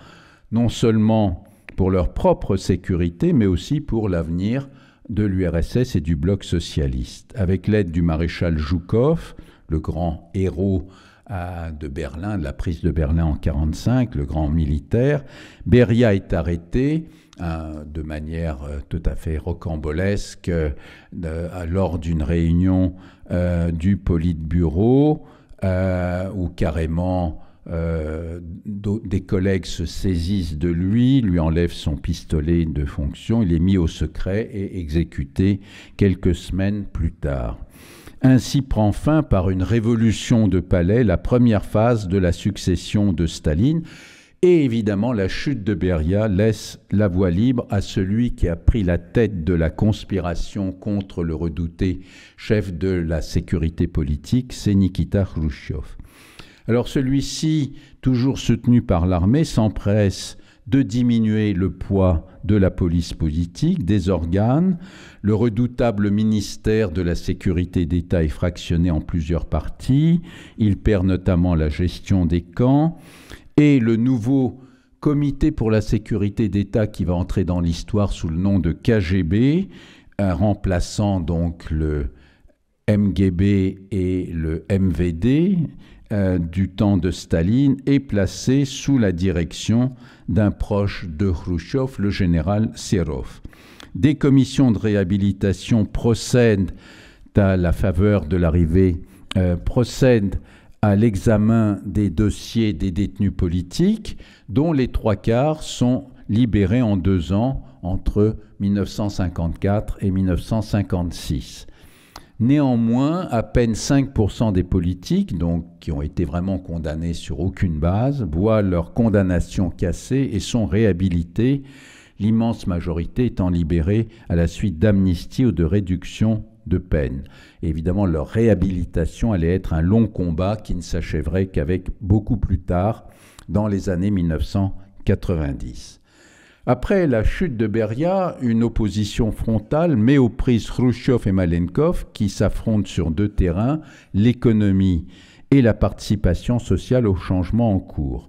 non seulement pour leur propre sécurité, mais aussi pour l'avenir de l'URSS et du bloc socialiste. Avec l'aide du maréchal Zhukov, le grand héros de Berlin, de la prise de Berlin en 1945, le grand militaire, Beria est arrêté de manière tout à fait rocambolesque lors d'une réunion du Politburo où carrément des collègues se saisissent de lui enlèvent son pistolet de fonction, il est mis au secret et exécuté quelques semaines plus tard. Ainsi prend fin par une révolution de palais la première phase de la succession de Staline. Et évidemment, la chute de Beria laisse la voie libre à celui qui a pris la tête de la conspiration contre le redouté chef de la sécurité politique, c'est Nikita Khrouchtchev. Alors celui-ci, toujours soutenu par l'armée, s'empresse de diminuer le poids de la police politique, des organes. Le redoutable ministère de la sécurité d'État est fractionné en plusieurs parties. Il perd notamment la gestion des camps. Et le nouveau comité pour la sécurité d'État qui va entrer dans l'histoire sous le nom de KGB, remplaçant donc le MGB et le MVD du temps de Staline, est placé sous la direction d'un proche de Khrouchtchev, le général Serov. Des commissions de réhabilitation procèdent à la faveur de l'arrivée, procèdent à l'examen des dossiers des détenus politiques, dont les 3/4 sont libérés en 2 ans, entre 1954 et 1956. Néanmoins, à peine 5% des politiques, donc qui ont été vraiment condamnés sur aucune base, voient leur condamnation cassée et sont réhabilités, l'immense majorité étant libérée à la suite d'amnistie ou de réduction de peine. Et évidemment, leur réhabilitation allait être un long combat qui ne s'achèverait qu'avec beaucoup plus tard, dans les années 1990. Après la chute de Beria, une opposition frontale met aux prises Khrouchtchev et Malenkov qui s'affrontent sur 2 terrains, l'économie et la participation sociale aux changements en cours.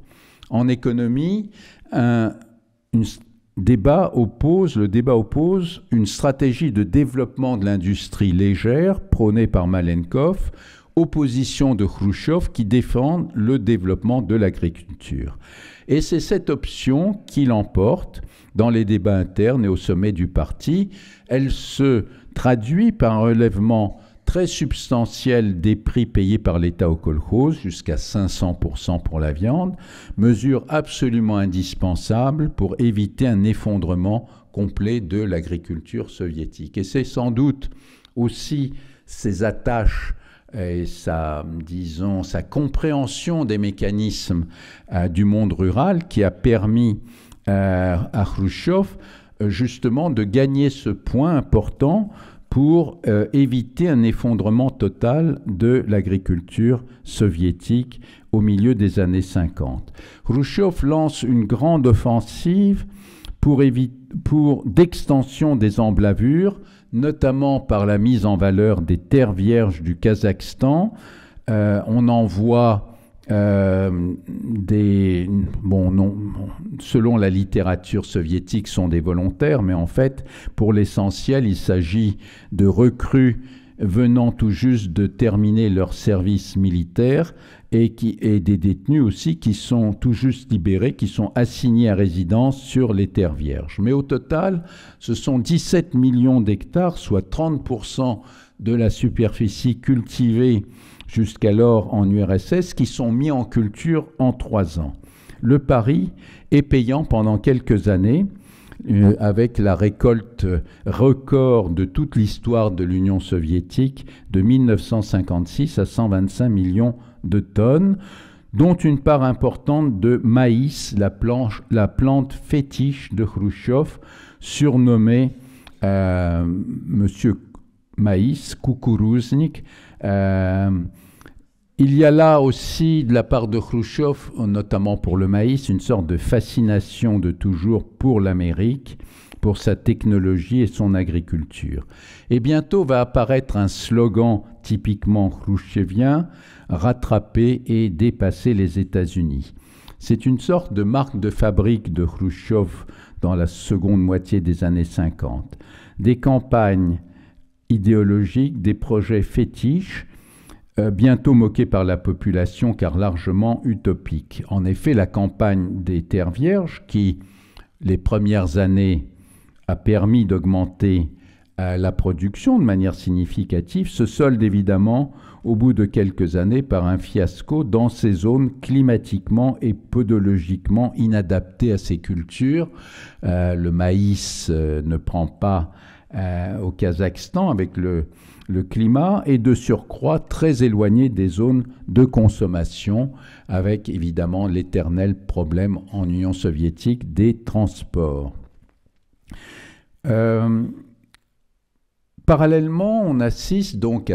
En économie, le débat oppose une stratégie de développement de l'industrie légère prônée par Malenkov, opposition de Khrouchtchev qui défend le développement de l'agriculture. Et c'est cette option qui l'emporte dans les débats internes et au sommet du parti. Elle se traduit par un relèvement très substantiel des prix payés par l'État aux kolkhozes, jusqu'à 500% pour la viande, mesure absolument indispensable pour éviter un effondrement complet de l'agriculture soviétique. Et c'est sans doute aussi ces attaches et sa compréhension des mécanismes du monde rural qui a permis à Khrouchtchev justement de gagner ce point important pour éviter un effondrement total de l'agriculture soviétique au milieu des années 50. Khrouchtchev lance une grande offensive pour d'extension des emblavures, notamment par la mise en valeur des terres vierges du Kazakhstan. On envoie selon la littérature soviétique, sont des volontaires, mais en fait, pour l'essentiel, il s'agit de recrues venant tout juste de terminer leur service militaire et des détenus aussi qui sont tout juste libérés, qui sont assignés à résidence sur les terres vierges. Mais au total, ce sont 17 millions d'hectares, soit 30% de la superficie cultivée jusqu'alors en URSS, qui sont mis en culture en 3 ans. Le pari est payant pendant quelques années, avec la récolte record de toute l'histoire de l'Union soviétique de 1956 à 125 millions de tonnes, dont une part importante de maïs, la plante fétiche de Khrouchtchev, surnommée Monsieur Maïs, Koukouruznik. Il y a là aussi, de la part de Khrouchtchev, notamment pour le maïs, une sorte de fascination de toujours pour l'Amérique, pour sa technologie et son agriculture. Et bientôt va apparaître un slogan typiquement khrouchtchevien, rattraper et dépasser les États-Unis. C'est une sorte de marque de fabrique de Khrouchtchev dans la seconde moitié des années 50. Des campagnes idéologiques, des projets fétiches, bientôt moqués par la population car largement utopiques. En effet, la campagne des terres vierges, qui, les premières années, a permis d'augmenter la production de manière significative, se solde évidemment au bout de quelques années par un fiasco dans ces zones climatiquement et podologiquement inadaptées à ces cultures. Le maïs ne prend pas au Kazakhstan avec le climat et de surcroît très éloigné des zones de consommation, avec évidemment l'éternel problème en Union soviétique des transports. Parallèlement, on assiste donc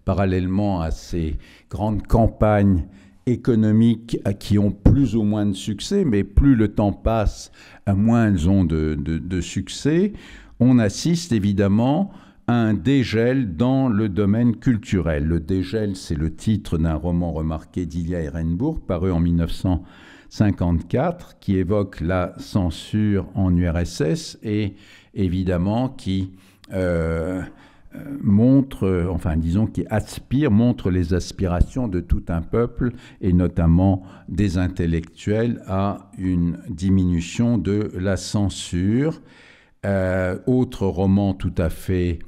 parallèlement à ces grandes campagnes économiques qui ont plus ou moins de succès, mais plus le temps passe, moins elles ont de succès. On assiste évidemment à un dégel dans le domaine culturel. Le dégel, c'est le titre d'un roman remarqué d'Ilya Ehrenburg, paru en 1954, qui évoque la censure en URSS et évidemment qui montre les aspirations de tout un peuple et notamment des intellectuels à une diminution de la censure. Autre roman tout à fait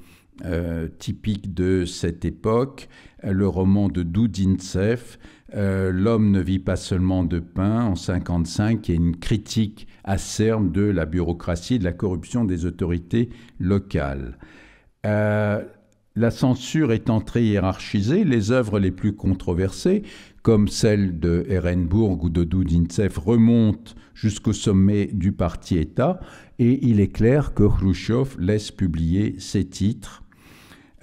typique de cette époque, le roman de Doudintsev, L'homme ne vit pas seulement de pain, en 1955, qui est une critique acerbe de la bureaucratie et de la corruption des autorités locales. La censure étant très hiérarchisée, les œuvres les plus controversées, comme celle de Ehrenburg ou de Doudintsev, remontent jusqu'au sommet du parti État, et il est clair que Khrouchtchev laisse publier ces titres.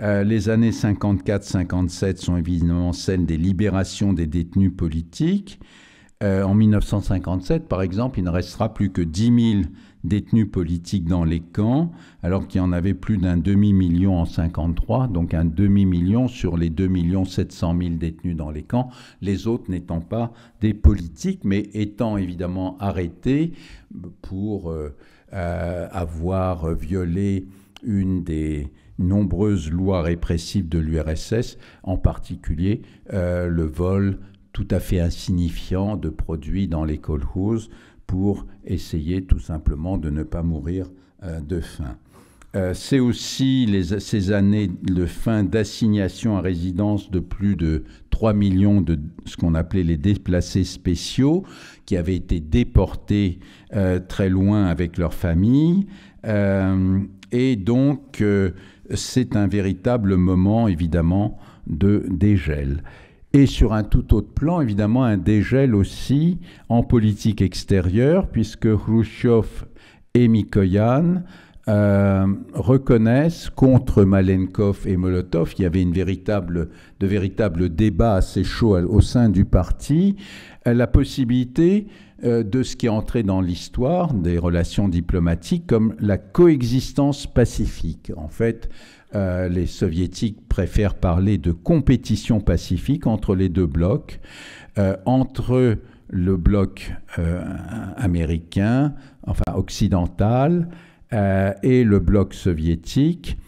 Les années 54-57 sont évidemment celles des libérations des détenus politiques. En 1957, par exemple, il ne restera plus que 10 000 détenus politiques dans les camps, alors qu'il y en avait plus d'un demi-million en 1953, donc un demi-million sur les 2 700 000 détenus dans les camps, les autres n'étant pas des politiques, mais étant évidemment arrêtés pour avoir violé une des nombreuses lois répressives de l'URSS, en particulier le vol tout à fait insignifiant de produits dans les kolkhozes pour essayer tout simplement de ne pas mourir de faim. C'est aussi ces années de fin d'assignation à résidence de plus de 3 millions de ce qu'on appelait les déplacés spéciaux, qui avaient été déportés très loin avec leur famille. Et donc, c'est un véritable moment, évidemment, de dégel. Et sur un tout autre plan, évidemment, un dégel aussi en politique extérieure, puisque Khrouchtchev et Mikoyan reconnaissent contre Malenkov et Molotov, il y avait de véritables débats assez chauds au sein du parti, la possibilité de ce qui est entré dans l'histoire des relations diplomatiques comme la coexistence pacifique. En fait, les soviétiques préfèrent parler de compétition pacifique entre les deux blocs, entre le bloc américain, enfin occidental, et le bloc soviétique.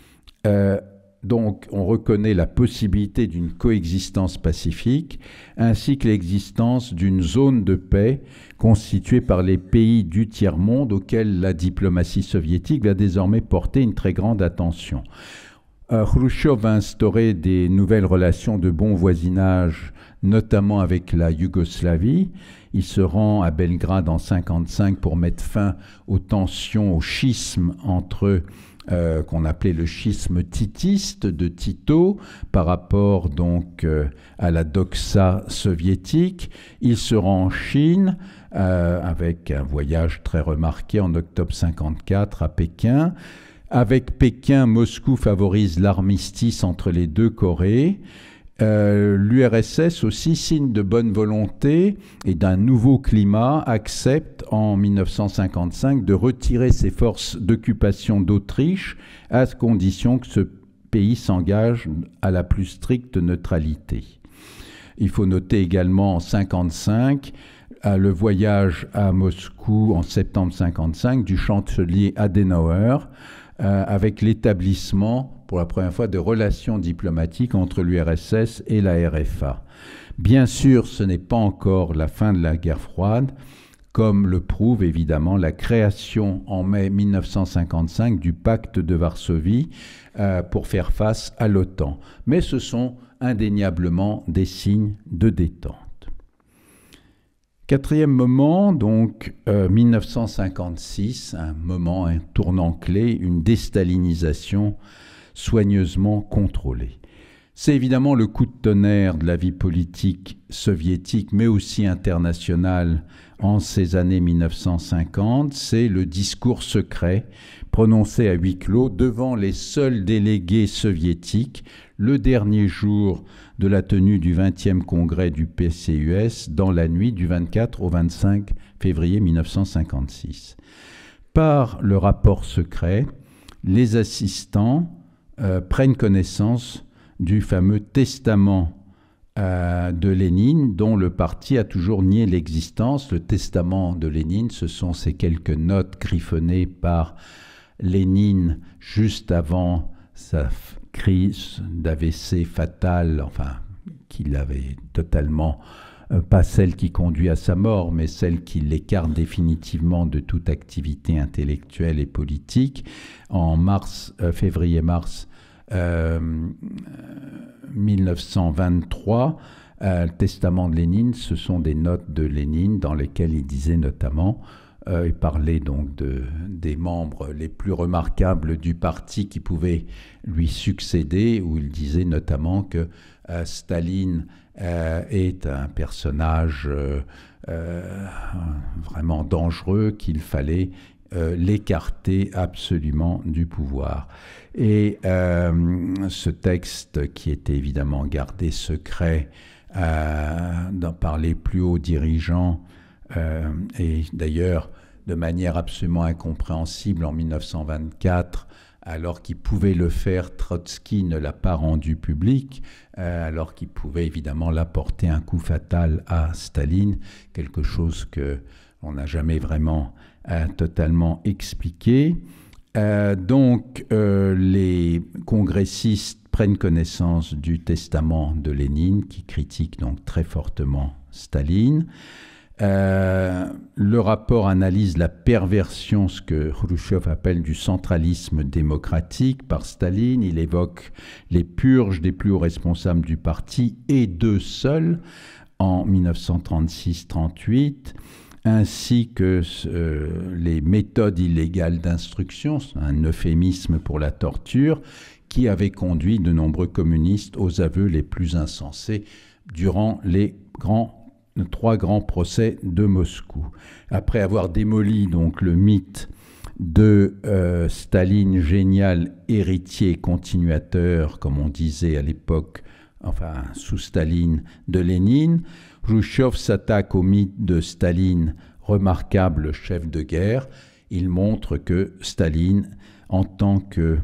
Donc, on reconnaît la possibilité d'une coexistence pacifique, ainsi que l'existence d'une zone de paix constituée par les pays du tiers-monde auxquels la diplomatie soviétique va désormais porter une très grande attention. Khrouchtchev va instaurer des nouvelles relations de bon voisinage, notamment avec la Yougoslavie. Il se rend à Belgrade en 1955 pour mettre fin aux tensions, au schisme entre qu'on appelait le schisme titiste de Tito par rapport donc à la doxa soviétique. Il se rend en Chine avec un voyage très remarqué en octobre 1954 à Pékin. Avec Pékin, Moscou favorise l'armistice entre les deux Corées. L'URSS aussi, signe de bonne volonté et d'un nouveau climat, accepte en 1955 de retirer ses forces d'occupation d'Autriche à condition que ce pays s'engage à la plus stricte neutralité. Il faut noter également en 1955 le voyage à Moscou en septembre 1955 du chancelier Adenauer avec l'établissement pour la première fois de relations diplomatiques entre l'URSS et la RFA. Bien sûr, ce n'est pas encore la fin de la guerre froide, comme le prouve évidemment la création en mai 1955 du pacte de Varsovie pour faire face à l'OTAN. Mais ce sont indéniablement des signes de détente. Quatrième moment, donc 1956, un moment, un tournant clé, une déstalinisation soigneusement contrôlée. C'est évidemment le coup de tonnerre de la vie politique soviétique, mais aussi internationale en ces années 1950. C'est le discours secret prononcé à huis clos devant les seuls délégués soviétiques le dernier jour de la tenue du 20e congrès du PCUS dans la nuit du 24 au 25 février 1956. Par le rapport secret, les assistants prennent connaissance du fameux testament de Lénine, dont le parti a toujours nié l'existence. Le testament de Lénine, ce sont ces quelques notes griffonnées par Lénine juste avant sa crise d'AVC fatale, enfin, qu'il avait totalement, pas celle qui conduit à sa mort, mais celle qui l'écarte définitivement de toute activité intellectuelle et politique, en février-mars 1923, le testament de Lénine, ce sont des notes de Lénine dans lesquelles il disait notamment, il parlait donc des membres les plus remarquables du parti qui pouvaient lui succéder, où il disait notamment que Staline est un personnage vraiment dangereux, qu'il fallait l'écarter absolument du pouvoir. Et ce texte, qui était évidemment gardé secret par les plus hauts dirigeants, et d'ailleurs de manière absolument incompréhensible en 1924, alors qu'il pouvait le faire, Trotsky ne l'a pas rendu public, alors qu'il pouvait évidemment l'apporter un coup fatal à Staline, quelque chose qu'on n'a jamais vraiment totalement expliqué. Donc les congressistes prennent connaissance du testament de Lénine, qui critique donc très fortement Staline. Le rapport analyse la perversion, ce que Khrouchtchev appelle du centralisme démocratique par Staline. Il évoque les purges des plus hauts responsables du parti et d'eux seuls en 1936-38, ainsi que les méthodes illégales d'instruction, un euphémisme pour la torture, qui avait conduit de nombreux communistes aux aveux les plus insensés durant les trois grands procès de Moscou. Après avoir démoli donc le mythe de Staline génial, héritier, continuateur, comme on disait à l'époque, enfin sous Staline, de Lénine, Khrouchtchev s'attaque au mythe de Staline, remarquable chef de guerre. Il montre que Staline, en tant que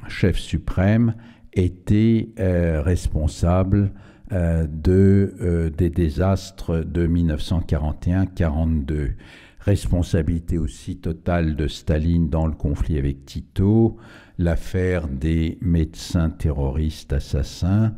chef suprême, était responsable des désastres de 1941-42. Responsabilité aussi totale de Staline dans le conflit avec Tito, l'affaire des médecins terroristes assassins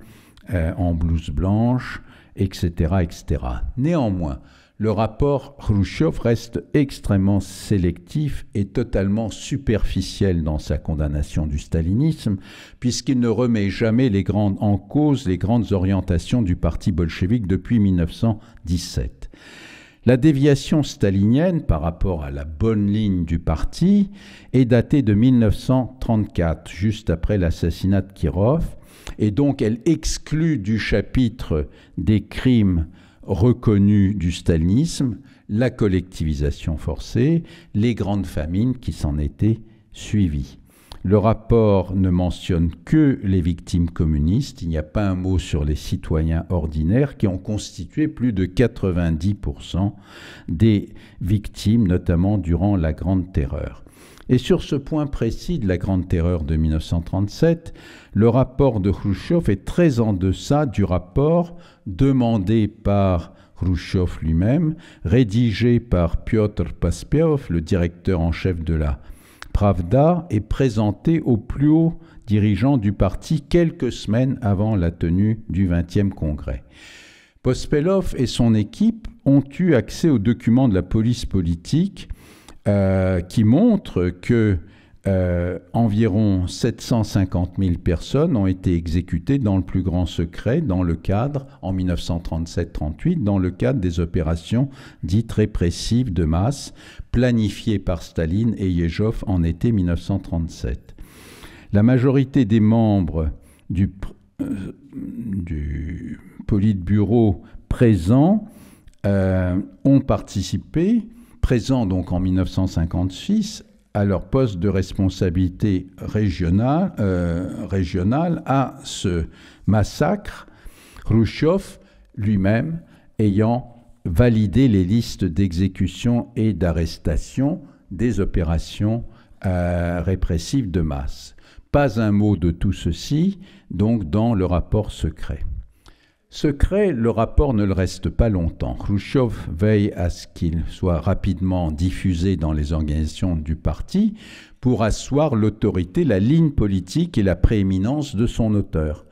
en blouse blanche, etc., etc. Néanmoins, le rapport Khrouchtchev reste extrêmement sélectif et totalement superficiel dans sa condamnation du stalinisme, puisqu'il ne remet jamais en cause les grandes orientations du parti bolchevique depuis 1917. La déviation stalinienne par rapport à la bonne ligne du parti est datée de 1934, juste après l'assassinat de Kirov, et donc elle exclut du chapitre des crimes reconnus du stalinisme la collectivisation forcée, les grandes famines qui s'en étaient suivies. Le rapport ne mentionne que les victimes communistes, il n'y a pas un mot sur les citoyens ordinaires qui ont constitué plus de 90% des victimes, notamment durant la Grande Terreur. Et sur ce point précis de la Grande Terreur de 1937, le rapport de Khrouchtchev est très en deçà du rapport demandé par Khrouchtchev lui-même, rédigé par Piotr Pospelov, le directeur en chef de la Pravda, et présenté aux plus hauts dirigeants du parti quelques semaines avant la tenue du 20e congrès. Pospelov et son équipe ont eu accès aux documents de la police politique qui montrent que environ 750 000 personnes ont été exécutées dans le plus grand secret dans le cadre, en 1937-38, dans le cadre des opérations dites répressives de masse planifiées par Staline et Yezhov en été 1937. La majorité des membres du Politburo présents ont participé, présents donc en 1956, à leur poste de responsabilité régionale à ce massacre, Khrouchtchev lui-même ayant validé les listes d'exécution et d'arrestation des opérations répressives de masse. Pas un mot de tout ceci, donc, dans le rapport secret. Secret, le rapport ne le reste pas longtemps. Khrouchtchev veille à ce qu'il soit rapidement diffusé dans les organisations du parti pour asseoir l'autorité, la ligne politique et la prééminence de son auteur.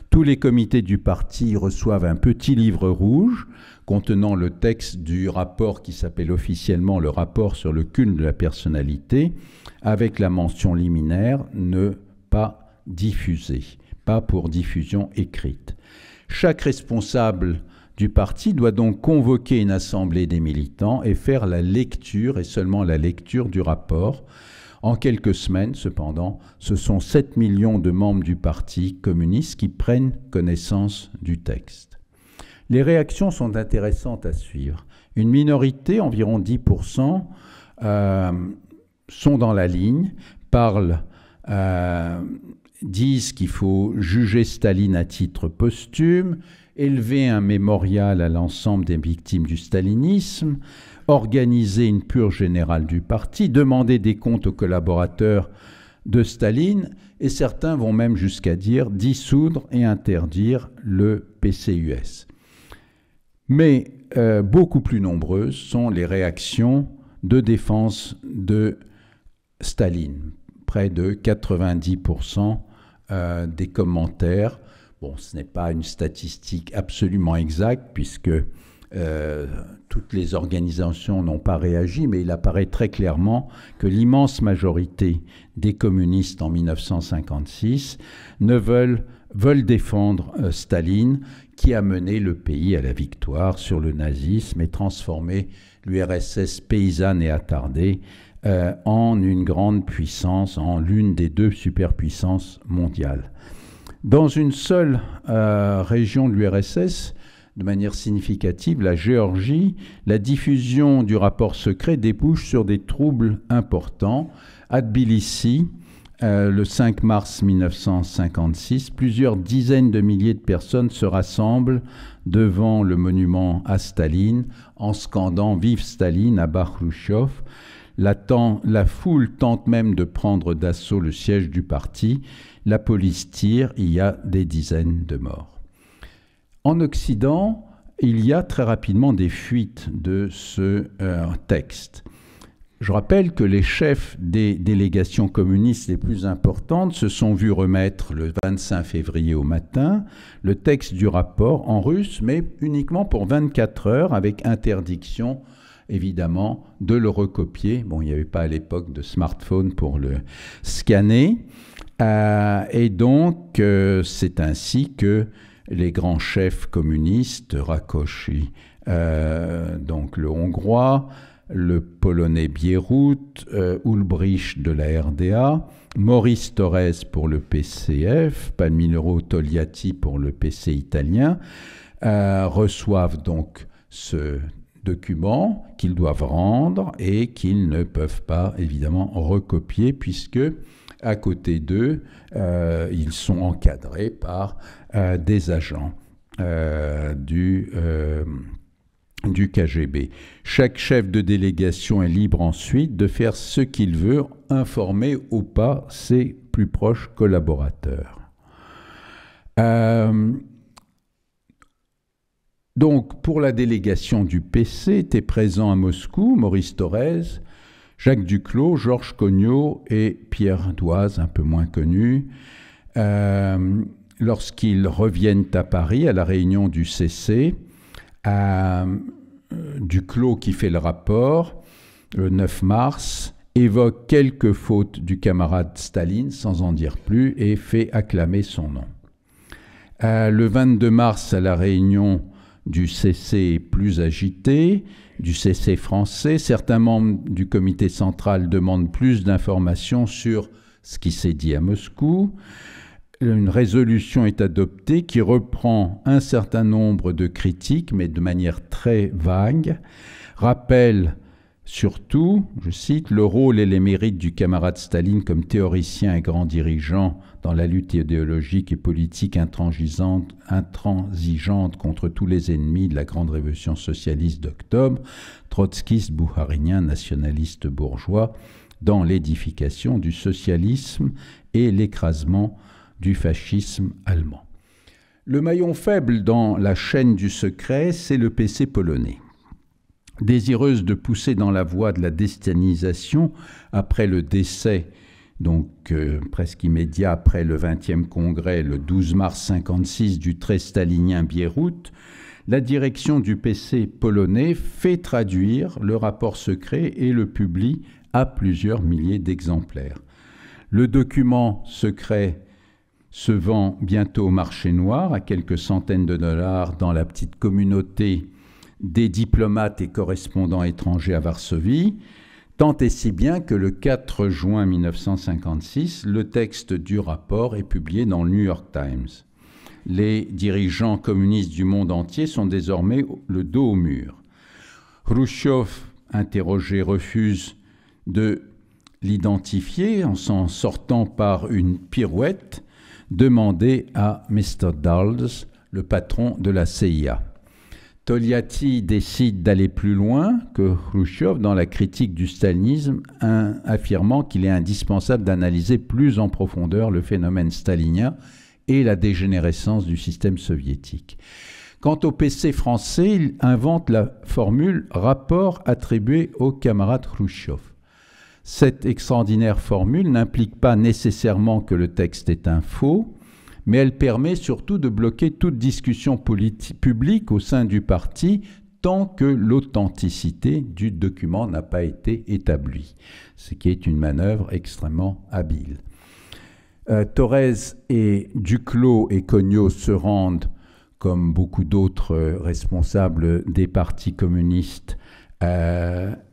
Tous les comités du parti reçoivent un petit livre rouge contenant le texte du rapport qui s'appelle officiellement le rapport sur le culte de la personnalité, avec la mention liminaire « ne pas diffuser », pas pour diffusion écrite. Chaque responsable du parti doit donc convoquer une assemblée des militants et faire la lecture, et seulement la lecture du rapport. En quelques semaines, cependant, ce sont 7 millions de membres du parti communiste qui prennent connaissance du texte. Les réactions sont intéressantes à suivre. Une minorité, environ 10%, sont dans la ligne, disent qu'il faut juger Staline à titre posthume, élever un mémorial à l'ensemble des victimes du stalinisme, organiser une purge générale du parti, demander des comptes aux collaborateurs de Staline, et certains vont même jusqu'à dire dissoudre et interdire le PCUS. Mais beaucoup plus nombreuses sont les réactions de défense de Staline. Près de 90% des commentaires. Bon, ce n'est pas une statistique absolument exacte puisque toutes les organisations n'ont pas réagi, mais il apparaît très clairement que l'immense majorité des communistes en 1956 veulent défendre Staline, qui a mené le pays à la victoire sur le nazisme et transformé l'URSS paysanne et attardée en une grande puissance, en l'une des deux superpuissances mondiales. Dans une seule région de l'URSS, de manière significative, la Géorgie, la diffusion du rapport secret débouche sur des troubles importants. À Tbilissi, le 5 mars 1956, plusieurs dizaines de milliers de personnes se rassemblent devant le monument à Staline en scandant « Vive Staline » à bas Khrouchtchev. La foule tente même de prendre d'assaut le siège du parti. La police tire, il y a des dizaines de morts. En Occident, il y a très rapidement des fuites de ce texte. Je rappelle que les chefs des délégations communistes les plus importantes se sont vus remettre le 25 février au matin le texte du rapport en russe, mais uniquement pour 24 heures, avec interdiction, évidemment, de le recopier. Bon, il n'y avait pas à l'époque de smartphone pour le scanner. Et donc, c'est ainsi que les grands chefs communistes, Rákosi, donc le hongrois, le polonais Bierut, Ulbricht de la RDA, Maurice Thorez pour le PCF, Palmiro Togliatti pour le PC italien, reçoivent donc ce document qu'ils doivent rendre et qu'ils ne peuvent pas évidemment recopier puisque à côté d'eux, ils sont encadrés par des agents du KGB. Chaque chef de délégation est libre ensuite de faire ce qu'il veut, informer ou pas ses plus proches collaborateurs. Donc, pour la délégation du PC, étaient présents à Moscou Maurice Thorez, Jacques Duclos, Georges Cognot et Pierre Doise, un peu moins connu. Lorsqu'ils reviennent à Paris, à la réunion du CC, Duclos, qui fait le rapport, le 9 mars, évoque quelques fautes du camarade Staline, sans en dire plus, et fait acclamer son nom. Le 22 mars, à la réunion du CC plus agité, du CC français, certains membres du comité central demandent plus d'informations sur ce qui s'est dit à Moscou. Une résolution est adoptée qui reprend un certain nombre de critiques, mais de manière très vague, rappelle surtout, je cite, le rôle et les mérites du camarade Staline comme théoricien et grand dirigeant dans la lutte idéologique et politique intransigeante contre tous les ennemis de la grande révolution socialiste d'octobre, trotskiste, bouharinien, nationaliste bourgeois, dans l'édification du socialisme et l'écrasement du fascisme allemand. Le maillon faible dans la chaîne du secret, c'est le PC polonais. Désireuse de pousser dans la voie de la déstanisation après le décès, donc presque immédiat après le 20e congrès, le 12 mars 1956, du très stalinien Bierut, la direction du PC polonais fait traduire le rapport secret et le publie à plusieurs milliers d'exemplaires. Le document secret se vend bientôt au marché noir à quelques centaines de dollars dans la petite communauté des diplomates et correspondants étrangers à Varsovie, tant et si bien que le 4 juin 1956, le texte du rapport est publié dans le New York Times. Les dirigeants communistes du monde entier sont désormais le dos au mur. Khrouchtchev, interrogé, refuse de l'identifier en s'en sortant par une pirouette demandée à Mr. Dulles, le patron de la CIA. Togliatti décide d'aller plus loin que Khrouchtchev dans la critique du stalinisme, affirmant qu'il est indispensable d'analyser plus en profondeur le phénomène stalinien et la dégénérescence du système soviétique. Quant au PC français, il invente la formule « rapport attribué au camarade Khrouchtchev ». Cette extraordinaire formule n'implique pas nécessairement que le texte est un faux, mais elle permet surtout de bloquer toute discussion publique au sein du parti tant que l'authenticité du document n'a pas été établie, ce qui est une manœuvre extrêmement habile. Thorez et Duclos et Cognot se rendent, comme beaucoup d'autres responsables des partis communistes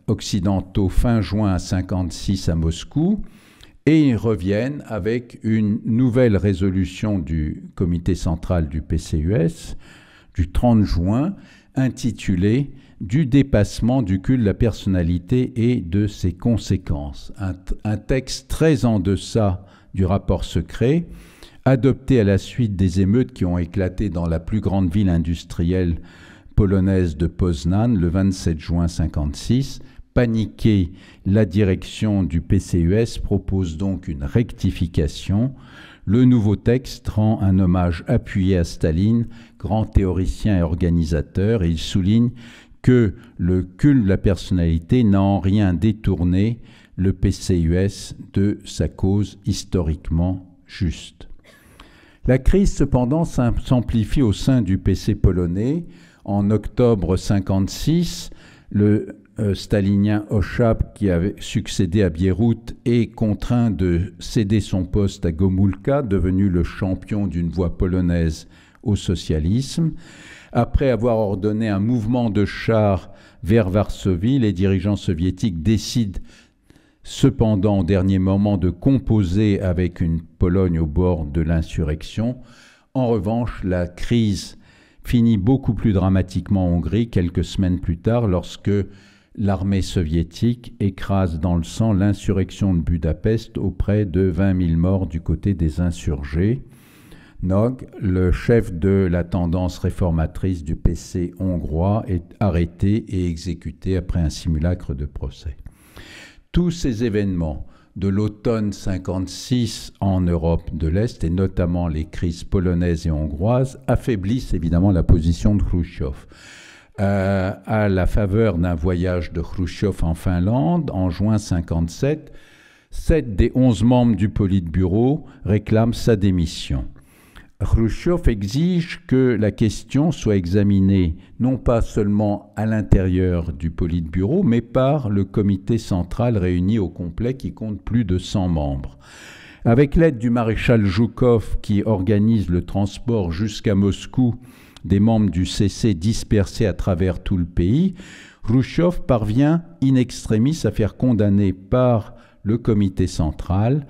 occidentaux, fin juin 1956 à Moscou, et ils reviennent avec une nouvelle résolution du comité central du PCUS du 30 juin, intitulée « Du dépassement du culte de la personnalité et de ses conséquences ». Un texte très en deçà du rapport secret, adopté à la suite des émeutes qui ont éclaté dans la plus grande ville industrielle polonaise de Poznań le 27 juin 1956. Paniqué, la direction du PCUS propose donc une rectification. Le nouveau texte rend un hommage appuyé à Staline, grand théoricien et organisateur, et il souligne que le culte de la personnalité n'a en rien détourné le PCUS de sa cause historiquement juste. La crise, cependant, s'amplifie au sein du PC polonais. En octobre 1956, le stalinien Oszap, qui avait succédé à Bierut, est contraint de céder son poste à Gomulka, devenu le champion d'une voie polonaise au socialisme. Après avoir ordonné un mouvement de chars vers Varsovie, les dirigeants soviétiques décident cependant au dernier moment de composer avec une Pologne au bord de l'insurrection. En revanche, la crise finit beaucoup plus dramatiquement en Hongrie quelques semaines plus tard lorsque l'armée soviétique écrase dans le sang l'insurrection de Budapest auprès de 20 000 morts du côté des insurgés. Nog, le chef de la tendance réformatrice du PC hongrois, est arrêté et exécuté après un simulacre de procès. Tous ces événements de l'automne 1956 en Europe de l'Est, et notamment les crises polonaises et hongroises, affaiblissent évidemment la position de Khrouchtchev. À la faveur d'un voyage de Khrouchtchev en Finlande, en juin 1957, 7 des 11 membres du Politburo réclament sa démission. Khrouchtchev exige que la question soit examinée non pas seulement à l'intérieur du Politburo, mais par le comité central réuni au complet qui compte plus de 100 membres. Avec l'aide du maréchal Zhukov qui organise le transport jusqu'à Moscou des membres du CC dispersés à travers tout le pays, Khrouchtchev parvient in extremis à faire condamner par le comité central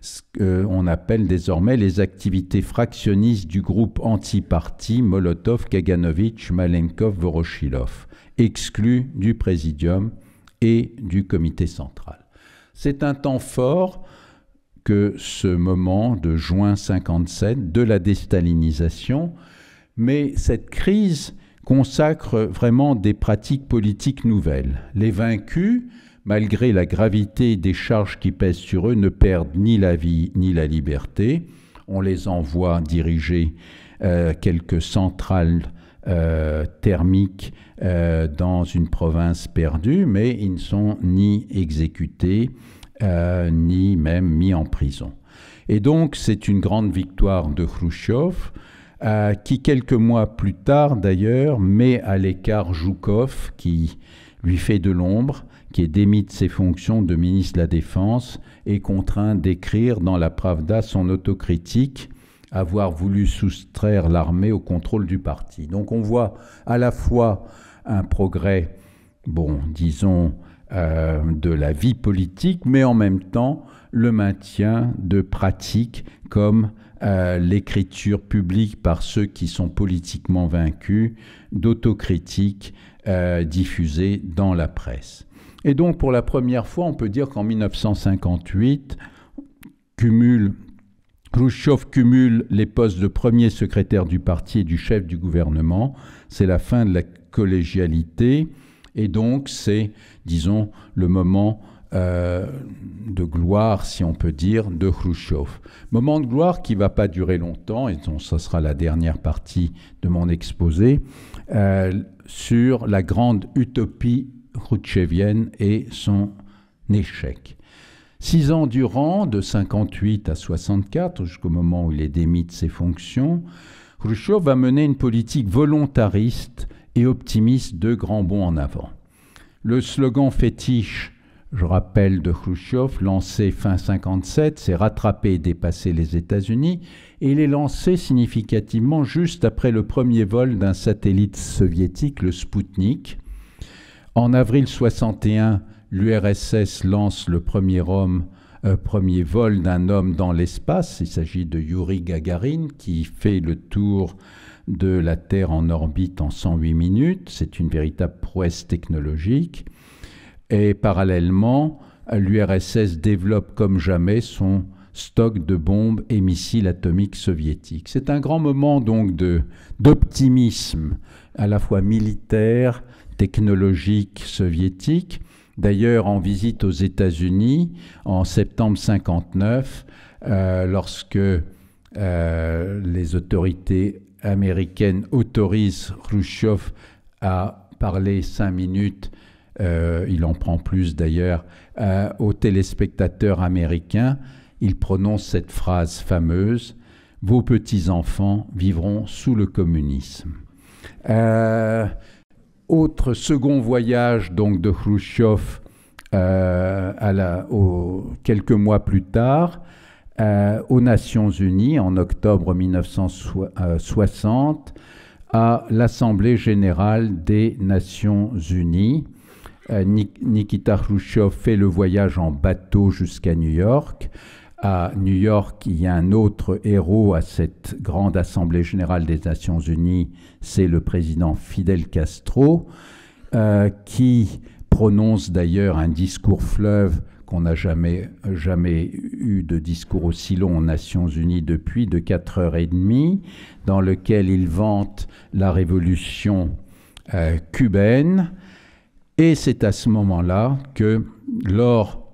ce qu'on appelle désormais les activités fractionnistes du groupe anti-parti Molotov, Kaganovich, Malenkov, Voroshilov, exclus du présidium et du comité central. C'est un temps fort que ce moment de juin 1957 de la déstalinisation, mais cette crise consacre vraiment des pratiques politiques nouvelles. Les vaincus, malgré la gravité des charges qui pèsent sur eux, ne perdent ni la vie ni la liberté. On les envoie diriger quelques centrales thermiques dans une province perdue, mais ils ne sont ni exécutés, ni même mis en prison. Et donc, c'est une grande victoire de Khrouchtchev, qui, quelques mois plus tard d'ailleurs, met à l'écart Zhukov, qui lui fait de l'ombre, qui est démis de ses fonctions de ministre de la Défense et contraint d'écrire dans la Pravda son autocritique, avoir voulu soustraire l'armée au contrôle du parti. Donc on voit à la fois un progrès, disons, de la vie politique, mais en même temps le maintien de pratiques comme l'écriture publique par ceux qui sont politiquement vaincus, d'autocritique diffusée dans la presse. Et donc, pour la première fois, on peut dire qu'en 1958, Khrouchtchev cumule les postes de premier secrétaire du parti et du chef du gouvernement. C'est la fin de la collégialité. Et donc, c'est, disons, le moment de gloire, si on peut dire, de Khrouchtchev. Moment de gloire qui ne va pas durer longtemps, et donc ça sera la dernière partie de mon exposé, sur la grande utopie khrouchtchevienne et son échec. 6 ans durant, de 1958 à 1964, jusqu'au moment où il est démis de ses fonctions, Khrouchtchev va mener une politique volontariste et optimiste, deux grands bonds en avant. Le slogan fétiche, je rappelle, de Khrouchtchev, lancé fin 1957, c'est « rattraper et dépasser les États-Unis », et il est lancé significativement juste après le premier vol d'un satellite soviétique, le Spoutnik. En avril 1961, l'URSS lance le premier vol d'un homme dans l'espace. Il s'agit de Youri Gagarin, qui fait le tour de la Terre en orbite en 108 minutes. C'est une véritable prouesse technologique. Et parallèlement, l'URSS développe comme jamais son stock de bombes et missiles atomiques soviétiques. C'est un grand moment donc d'optimisme, à la fois militaire, technologique, soviétique. D'ailleurs, en visite aux États-Unis, en septembre 1959, lorsque les autorités américaines autorisent Khrouchtchev à parler 5 minutes, il en prend plus d'ailleurs, aux téléspectateurs américains, il prononce cette phrase fameuse « Vos petits-enfants vivront sous le communisme ». Autre second voyage donc de Khrouchtchev quelques mois plus tard aux Nations Unies en octobre 1960 à l'Assemblée générale des Nations Unies. Nikita Khrouchtchev fait le voyage en bateau jusqu'à New York. À New York, il y a un autre héros à cette grande Assemblée générale des Nations Unies, c'est le président Fidel Castro, qui prononce d'ailleurs un discours fleuve qu'on n'a jamais eu de discours aussi long aux Nations Unies depuis, de 4h30, dans lequel il vante la révolution cubaine. Et c'est à ce moment-là que, lors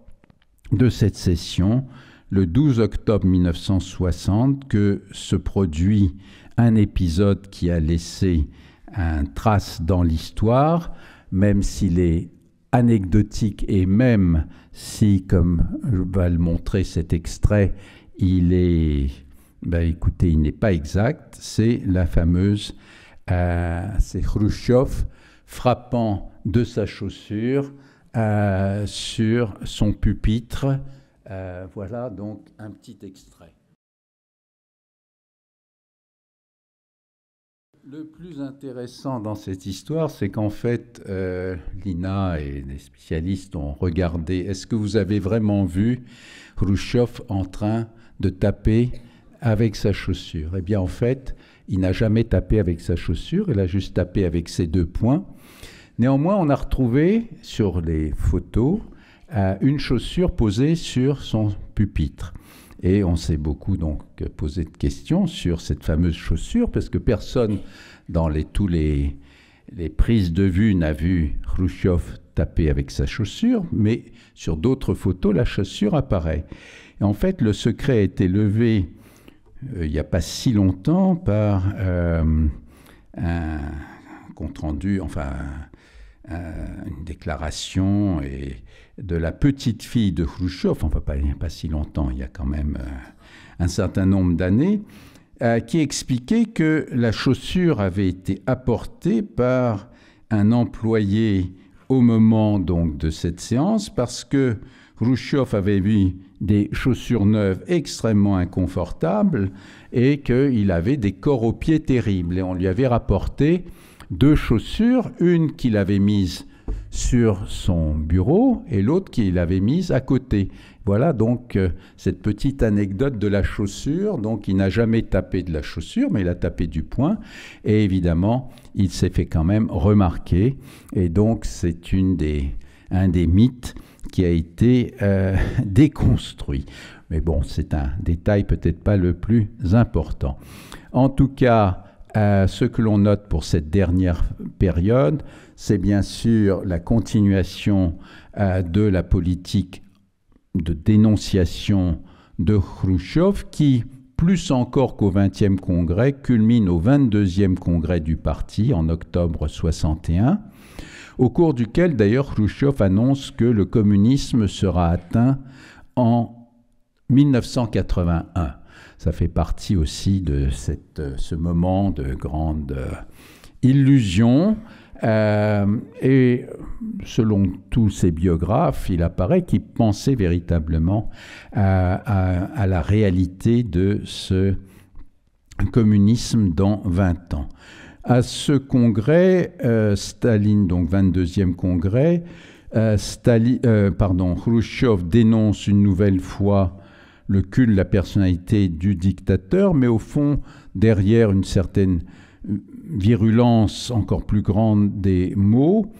de cette session, le 12 octobre 1960, que se produit un épisode qui a laissé une trace dans l'histoire, même s'il est anecdotique et même si, comme va le montrer cet extrait, il est, écoutez, il n'est pas exact, c'est la fameuse, c'est Khrouchtchev frappant de sa chaussure sur son pupitre. Voilà donc un petit extrait. Le plus intéressant dans cette histoire, c'est qu'en fait, l'INA et les spécialistes ont regardé, est-ce que vous avez vraiment vu Khrouchtchev en train de taper avec sa chaussure? Eh bien, en fait, il n'a jamais tapé avec sa chaussure, il a juste tapé avec ses deux poings. Néanmoins, on a retrouvé sur les photos une chaussure posée sur son pupitre. Et on s'est beaucoup donc posé de questions sur cette fameuse chaussure, parce que personne dans tous les prises de vue n'a vu Khrouchtchev taper avec sa chaussure, mais sur d'autres photos, la chaussure apparaît. Et en fait, le secret a été levé il n'y a pas si longtemps par un compte-rendu, enfin une déclaration de la petite fille de Khrouchtchev, enfin pas si longtemps, il y a quand même un certain nombre d'années, qui expliquait que la chaussure avait été apportée par un employé au moment donc de cette séance, parce que Khrouchtchev avait vu des chaussures neuves extrêmement inconfortables et qu'il avait des corps aux pieds terribles. Et on lui avait rapporté 2 chaussures, une qu'il avait mise sur son bureau et l'autre qu'il avait mise à côté. Voilà donc cette petite anecdote de la chaussure. Donc il n'a jamais tapé de la chaussure, mais il a tapé du poing. Et évidemment, il s'est fait quand même remarquer. Et donc c'est un des mythes qui a été déconstruit. Mais bon, c'est un détail peut-être pas le plus important. En tout cas, ce que l'on note pour cette dernière période, c'est bien sûr la continuation de la politique de dénonciation de Khrouchtchev qui, plus encore qu'au 20e congrès, culmine au 22e congrès du parti en octobre 1961, au cours duquel d'ailleurs Khrouchtchev annonce que le communisme sera atteint en 1981. Ça fait partie aussi de ce moment de grande illusion. Et selon tous ces biographes, il apparaît qu'il pensait véritablement à la réalité de ce communisme dans 20 ans. À ce congrès, Staline, donc 22e congrès, Khrouchtchev dénonce une nouvelle fois le culte de la personnalité du dictateur, mais au fond, derrière une certaine virulence encore plus grande des mots,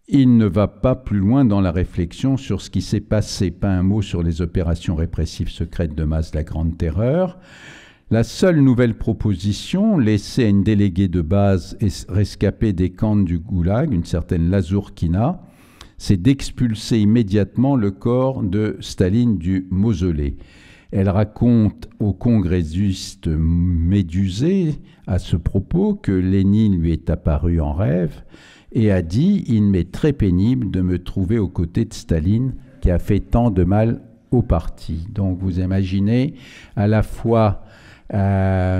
il ne va pas plus loin dans la réflexion sur ce qui s'est passé. Pas un mot sur les opérations répressives secrètes de masse de la Grande Terreur. La seule nouvelle proposition, laissée à une déléguée de base et rescapée des camps du Goulag, une certaine Lazourkina, c'est d'expulser immédiatement le corps de Staline du mausolée. Elle raconte au congressiste médusé à ce propos que Lénine lui est apparu en rêve et a dit « Il m'est très pénible de me trouver aux côtés de Staline qui a fait tant de mal au parti ». Donc vous imaginez à la fois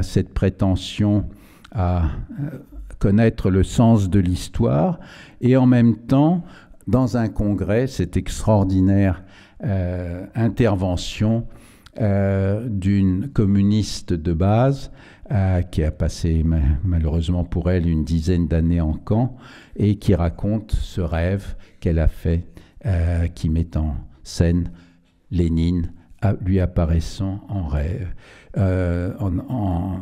cette prétention à connaître le sens de l'histoire et en même temps, dans un congrès, cette extraordinaire intervention d'une communiste de base qui a passé malheureusement pour elle une dizaine d'années en camp et qui raconte ce rêve qu'elle a fait, qui met en scène Lénine lui apparaissant en rêve. En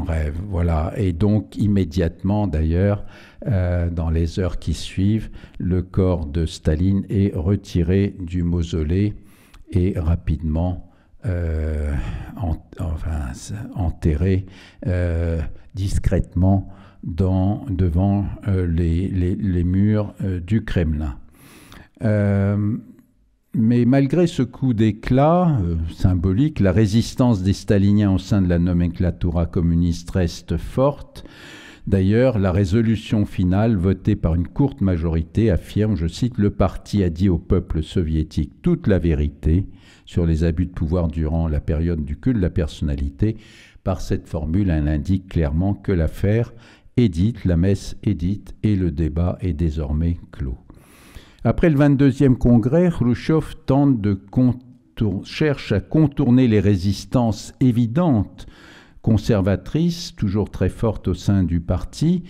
rêve, voilà. Et donc immédiatement d'ailleurs, dans les heures qui suivent, le corps de Staline est retiré du mausolée et rapidement enterré discrètement devant les murs du Kremlin. Mais malgré ce coup d'éclat symbolique, la résistance des staliniens au sein de la nomenclatura communiste reste forte. D'ailleurs, la résolution finale, votée par une courte majorité, affirme, je cite, « Le parti a dit au peuple soviétique toute la vérité sur les abus de pouvoir durant la période du culte de la personnalité. » Par cette formule, elle indique clairement que l'affaire est dite, la messe est dite et le débat est désormais clos. Après le 22e congrès, Khrouchtchev cherche à contourner les résistances évidentes conservatrices, toujours très fortes au sein du parti,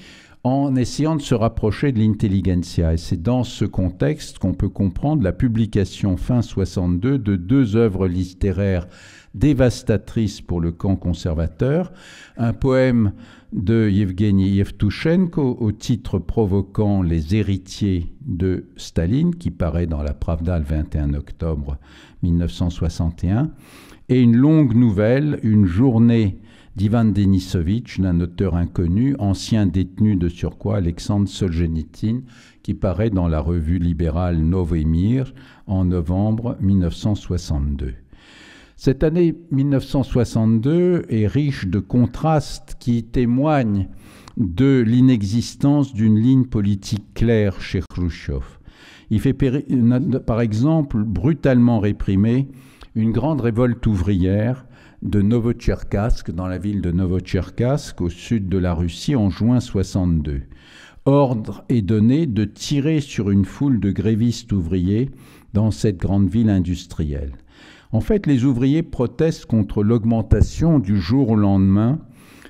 en essayant de se rapprocher de l'intelligentsia. Et c'est dans ce contexte qu'on peut comprendre la publication fin 62 de 2 œuvres littéraires dévastatrices pour le camp conservateur, un poème de Yevgeny Yevtushenko au titre provoquant « Les héritiers de Staline » qui paraît dans la Pravda le 21 octobre 1961 et une longue nouvelle, Une journée d'Ivan Denisovitch, d'un auteur inconnu, ancien détenu de surcroît, Alexandre Solzhenitsyn, qui paraît dans la revue libérale Novy Mir en novembre 1962. Cette année 1962 est riche de contrastes qui témoignent de l'inexistence d'une ligne politique claire chez Khrouchtchev. Il fait par exemple brutalement réprimer une grande révolte ouvrière de Novotcherkassk, dans la ville de Novotcherkassk, au sud de la Russie, en juin 62. Ordre est donné de tirer sur une foule de grévistes ouvriers dans cette grande ville industrielle. En fait, les ouvriers protestent contre l'augmentation du jour au lendemain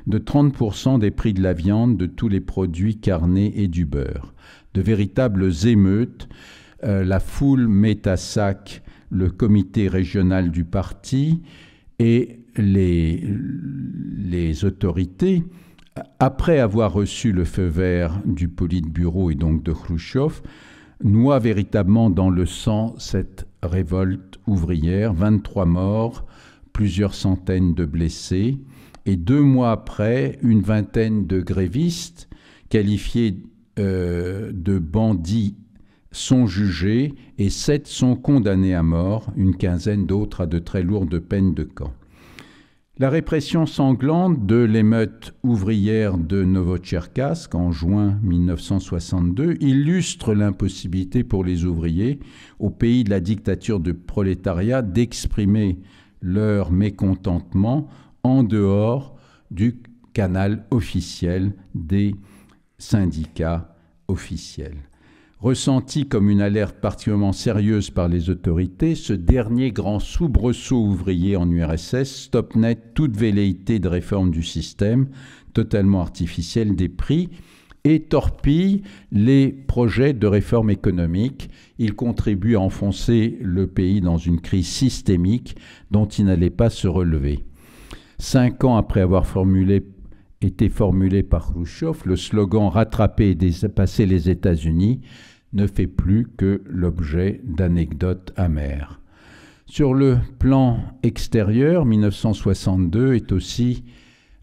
de 30% des prix de la viande, de tous les produits carnés et du beurre. De véritables émeutes, la foule met à sac le comité régional du parti et les autorités, après avoir reçu le feu vert du Politburo et donc de Khrouchtchev, noient véritablement dans le sang cette révolte ouvrière, 23 morts, plusieurs centaines de blessés, et 2 mois après, une vingtaine de grévistes qualifiés de bandits sont jugés et 7 sont condamnés à mort, une quinzaine d'autres à de très lourdes peines de camp. La répression sanglante de l'émeute ouvrière de Novotcherkassk en juin 1962 illustre l'impossibilité pour les ouvriers, au pays de la dictature du prolétariat, d'exprimer leur mécontentement en dehors du canal officiel des syndicats officiels. Ressenti comme une alerte particulièrement sérieuse par les autorités, ce dernier grand soubresaut ouvrier en URSS stoppe net toute velléité de réforme du système, totalement artificielle des prix, et torpille les projets de réforme économique. Il contribue à enfoncer le pays dans une crise systémique dont il n'allait pas se relever. 5 ans après avoir été formulé par Khrouchtchev, le slogan « Rattraper et dépasser les États-Unis » ne fait plus que l'objet d'anecdotes amères. Sur le plan extérieur, 1962 est aussi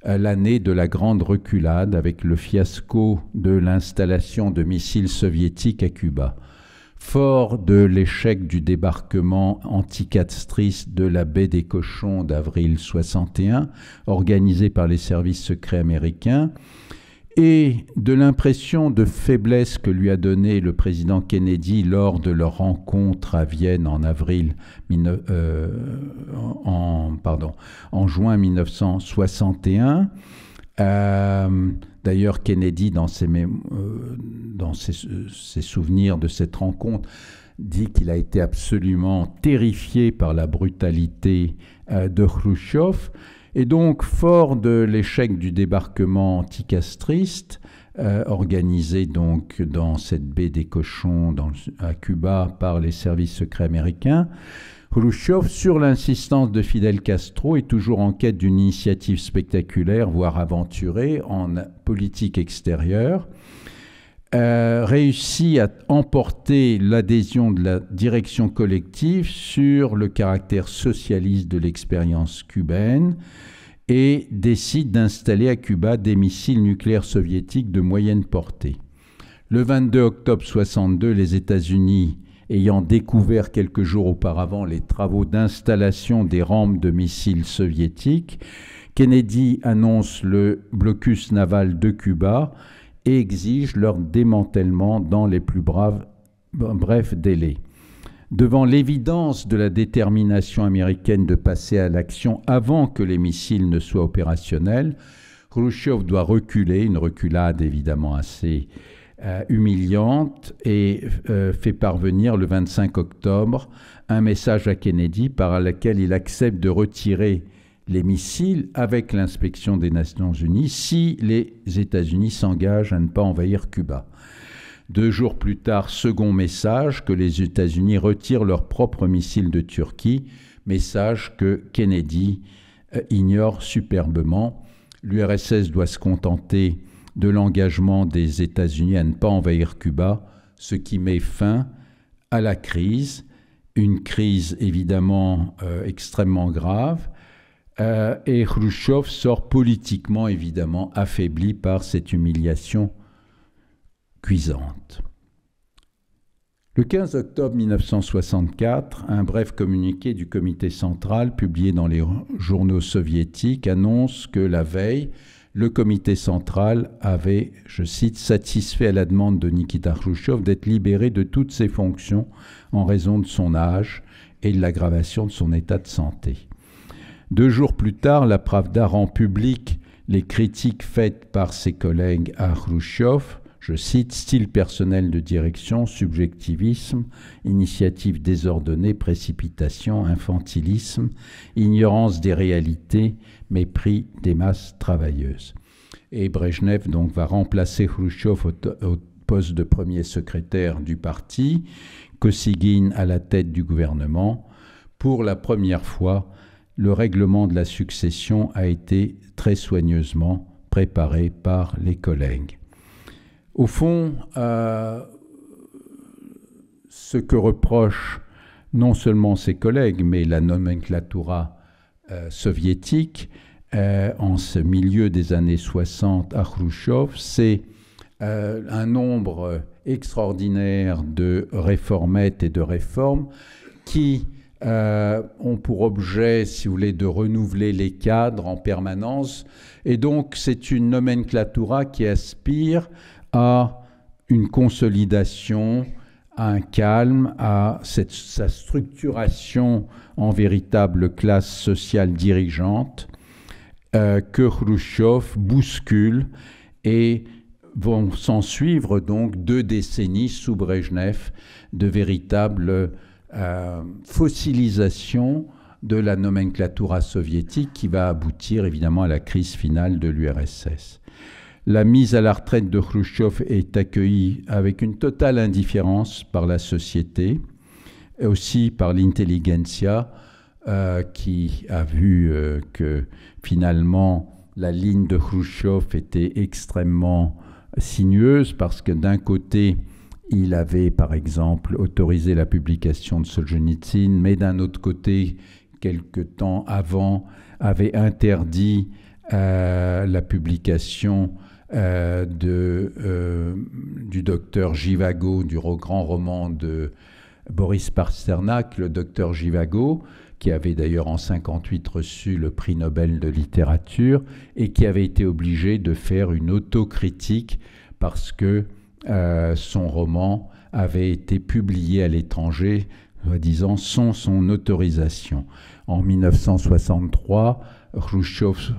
l'année de la grande reculade avec le fiasco de l'installation de missiles soviétiques à Cuba. Fort de l'échec du débarquement anticastriste de la baie des Cochons d'avril 61, organisé par les services secrets américains, et de l'impression de faiblesse que lui a donnée le président Kennedy lors de leur rencontre à Vienne en juin 1961. D'ailleurs, Kennedy, dans ses souvenirs de cette rencontre, dit qu'il a été absolument terrifié par la brutalité de Khrouchtchev. Et donc, fort de l'échec du débarquement anticastriste, organisé donc dans cette baie des Cochons à Cuba par les services secrets américains, Khrouchtchev, sur l'insistance de Fidel Castro, est toujours en quête d'une initiative spectaculaire, voire aventurée, en politique extérieure, réussit à emporter l'adhésion de la direction collective sur le caractère socialiste de l'expérience cubaine et décide d'installer à Cuba des missiles nucléaires soviétiques de moyenne portée. Le 22 octobre 1962, les États-Unis ayant découvert quelques jours auparavant les travaux d'installation des rampes de missiles soviétiques, Kennedy annonce le blocus naval de Cuba et exige leur démantèlement dans les plus brefs délais. Devant l'évidence de la détermination américaine de passer à l'action avant que les missiles ne soient opérationnels, Khrouchtchev doit reculer, une reculade évidemment assez humiliante, et fait parvenir le 25 octobre un message à Kennedy par lequel il accepte de retirer les missiles avec l'inspection des Nations Unies si les États-Unis s'engagent à ne pas envahir Cuba. 2 jours plus tard, second message, que les États-Unis retirent leurs propres missiles de Turquie, message que Kennedy ignore superbement. L'URSS doit se contenter de l'engagement des États-Unis à ne pas envahir Cuba, ce qui met fin à la crise, une crise évidemment extrêmement grave, et Khrouchtchev sort politiquement évidemment affaibli par cette humiliation cuisante. Le 15 octobre 1964, un bref communiqué du comité central publié dans les journaux soviétiques annonce que la veille, le comité central avait, je cite, satisfait à la demande de Nikita Khrouchtchev d'être libéré de toutes ses fonctions en raison de son âge et de l'aggravation de son état de santé. 2 jours plus tard, la Pravda rend public les critiques faites par ses collègues à Khrouchtchev, je cite, style personnel de direction, subjectivisme, initiative désordonnée, précipitation, infantilisme, ignorance des réalités, mépris des masses travailleuses. Et Brejnev donc va remplacer Khrouchtchev au poste de premier secrétaire du parti, Kosygin à la tête du gouvernement. Pour la première fois, le règlement de la succession a été très soigneusement préparé par les collègues. Au fond, ce que reprochent non seulement ses collègues, mais la nomenclatura soviétique, en ce milieu des années 60 à Khrouchtchev, c'est un nombre extraordinaire de réformettes et de réformes qui ont pour objet, si vous voulez, de renouveler les cadres en permanence. Et donc, c'est une nomenclatura qui aspire à une consolidation, à un calme, à sa structuration en véritable classe sociale dirigeante que Khrouchtchev bouscule et vont s'en suivre donc 2 décennies sous Brejnev de véritable fossilisation de la nomenclatura soviétique qui va aboutir évidemment à la crise finale de l'URSS. La mise à la retraite de Khrouchtchev est accueillie avec une totale indifférence par la société, et aussi par l'intelligentsia, qui a vu que finalement la ligne de Khrouchtchev était extrêmement sinueuse, parce que d'un côté, il avait par exemple autorisé la publication de Solzhenitsyn, mais d'un autre côté, quelque temps avant, avait interdit la publication du docteur Zhivago, du grand roman de Boris Pasternak, le docteur Zhivago, qui avait d'ailleurs en 1958 reçu le prix Nobel de littérature et qui avait été obligé de faire une autocritique parce que son roman avait été publié à l'étranger, soi-disant sans son autorisation. En 1963, Khrouchtchev,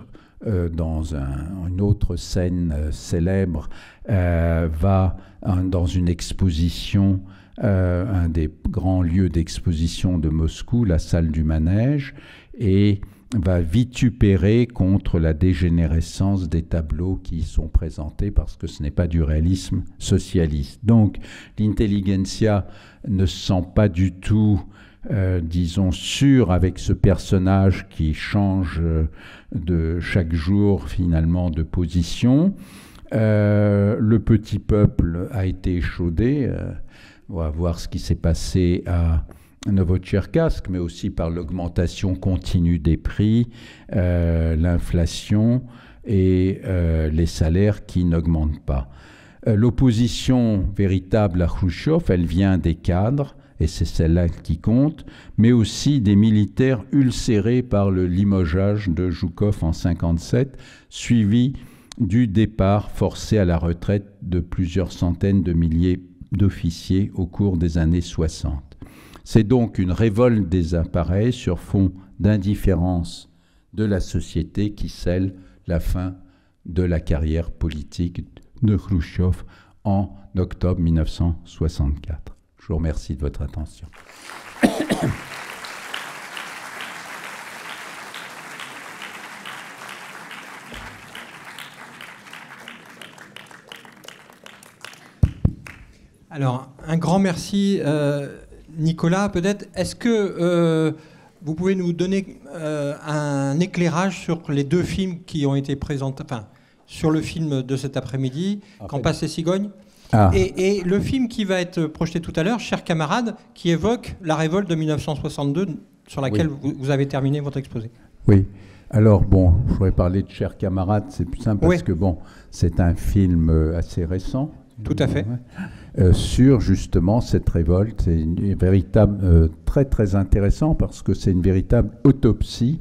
dans une autre scène célèbre, va dans une exposition, un des grands lieux d'exposition de Moscou, la salle du Manège, et va vitupérer contre la dégénérescence des tableaux qui y sont présentés parce que ce n'est pas du réalisme socialiste. Donc l'intelligentsia ne se sent pas du tout, disons, sûre avec ce personnage qui change de chaque jour finalement de position. Le petit peuple a été échaudé. On va voir ce qui s'est passé à Novotcherkassk, mais aussi par l'augmentation continue des prix, l'inflation et les salaires qui n'augmentent pas. L'opposition véritable à Khrouchtchev, elle vient des cadres, et c'est celle-là qui compte, mais aussi des militaires ulcérés par le limogeage de Zhukov en 1957, suivi du départ forcé à la retraite de plusieurs centaines de milliers d'officiers au cours des années 60. C'est donc une révolte des appareils sur fond d'indifférence de la société qui scelle la fin de la carrière politique de Khrouchtchev en octobre 1964. Je vous remercie de votre attention. Alors, un grand merci, Nicolas. Peut-être, est-ce que vous pouvez nous donner un éclairage sur les 2 films qui ont été présentés, enfin, sur le film de cet après-midi, Quand passent les cigognes, et le film qui va être projeté tout à l'heure, Chers camarades, qui évoque la révolte de 1962, sur laquelle vous avez terminé votre exposé. Oui. Alors, bon, je voudrais parler de Chers camarades, c'est plus simple parce que, bon, c'est un film assez récent. Tout à fait. Sur justement cette révolte. C'est une véritable, très très intéressant parce que c'est une véritable autopsie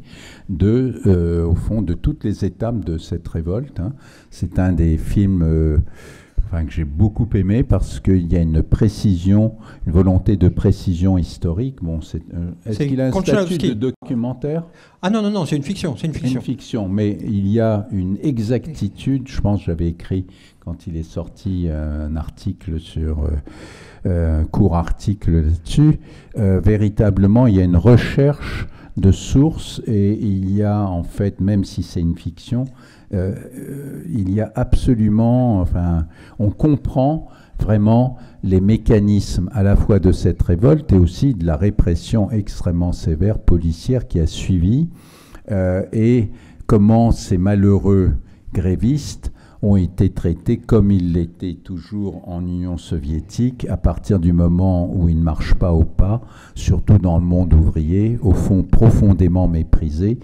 au fond, de toutes les étapes de cette révolte. C'est un des films que j'ai beaucoup aimé parce qu'il y a une précision, une volonté de précision historique. Bon, est-ce qu'il a un statut de documentaire ? Ah non, non, non, c'est une fiction. C'est une fiction, mais il y a une exactitude. Je pense que j'avais écrit, quand il est sorti, un article court article là-dessus. Véritablement, il y a une recherche de sources et il y a, en fait, même si c'est une fiction, il y a absolument, on comprend vraiment les mécanismes à la fois de cette révolte et aussi de la répression extrêmement sévère policière qui a suivi et comment ces malheureux grévistes ont été traités comme ils l'étaient toujours en Union soviétique à partir du moment où ils ne marchent pas au pas, surtout dans le monde ouvrier, au fond profondément méprisés,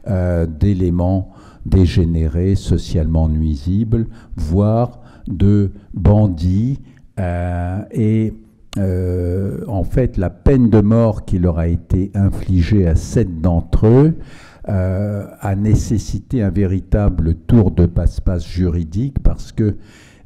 d'éléments dégénérés, socialement nuisibles, voire de bandits. En fait, la peine de mort qui leur a été infligée à 7 d'entre eux a nécessité un véritable tour de passe-passe juridique parce que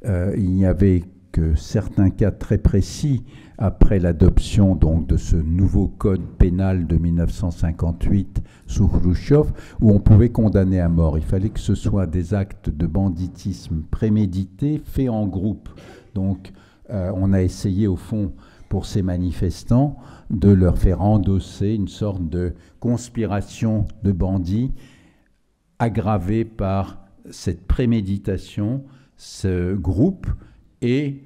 il n'y avait que certains cas très précis, après l'adoption donc de ce nouveau code pénal de 1958 sous Khrouchtchev, où on pouvait condamner à mort. Il fallait que ce soit des actes de banditisme prémédités, faits en groupe. Donc on a essayé au fond pour ces manifestants de leur faire endosser une sorte de conspiration de bandits aggravée par cette préméditation, ce groupe, et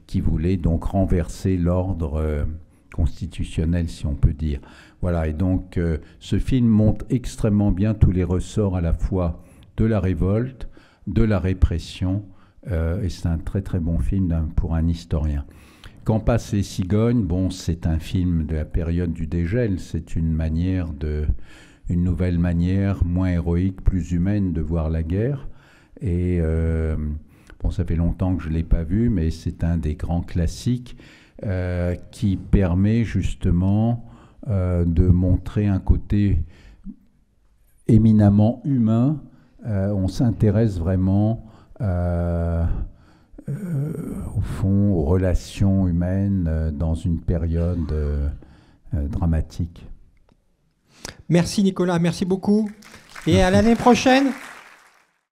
qui voulait donc renverser l'ordre constitutionnel, si on peut dire. Voilà, et donc ce film montre extrêmement bien tous les ressorts à la fois de la révolte, de la répression, et c'est un très très bon film pour un historien. Quand passent les cigognes, bon, c'est un film de la période du dégel, c'est une nouvelle manière, moins héroïque, plus humaine de voir la guerre, et bon, ça fait longtemps que je ne l'ai pas vu, mais c'est un des grands classiques qui permet justement de montrer un côté éminemment humain. On s'intéresse vraiment au fond aux relations humaines dans une période dramatique. Merci Nicolas, merci beaucoup. Et à l'année prochaine.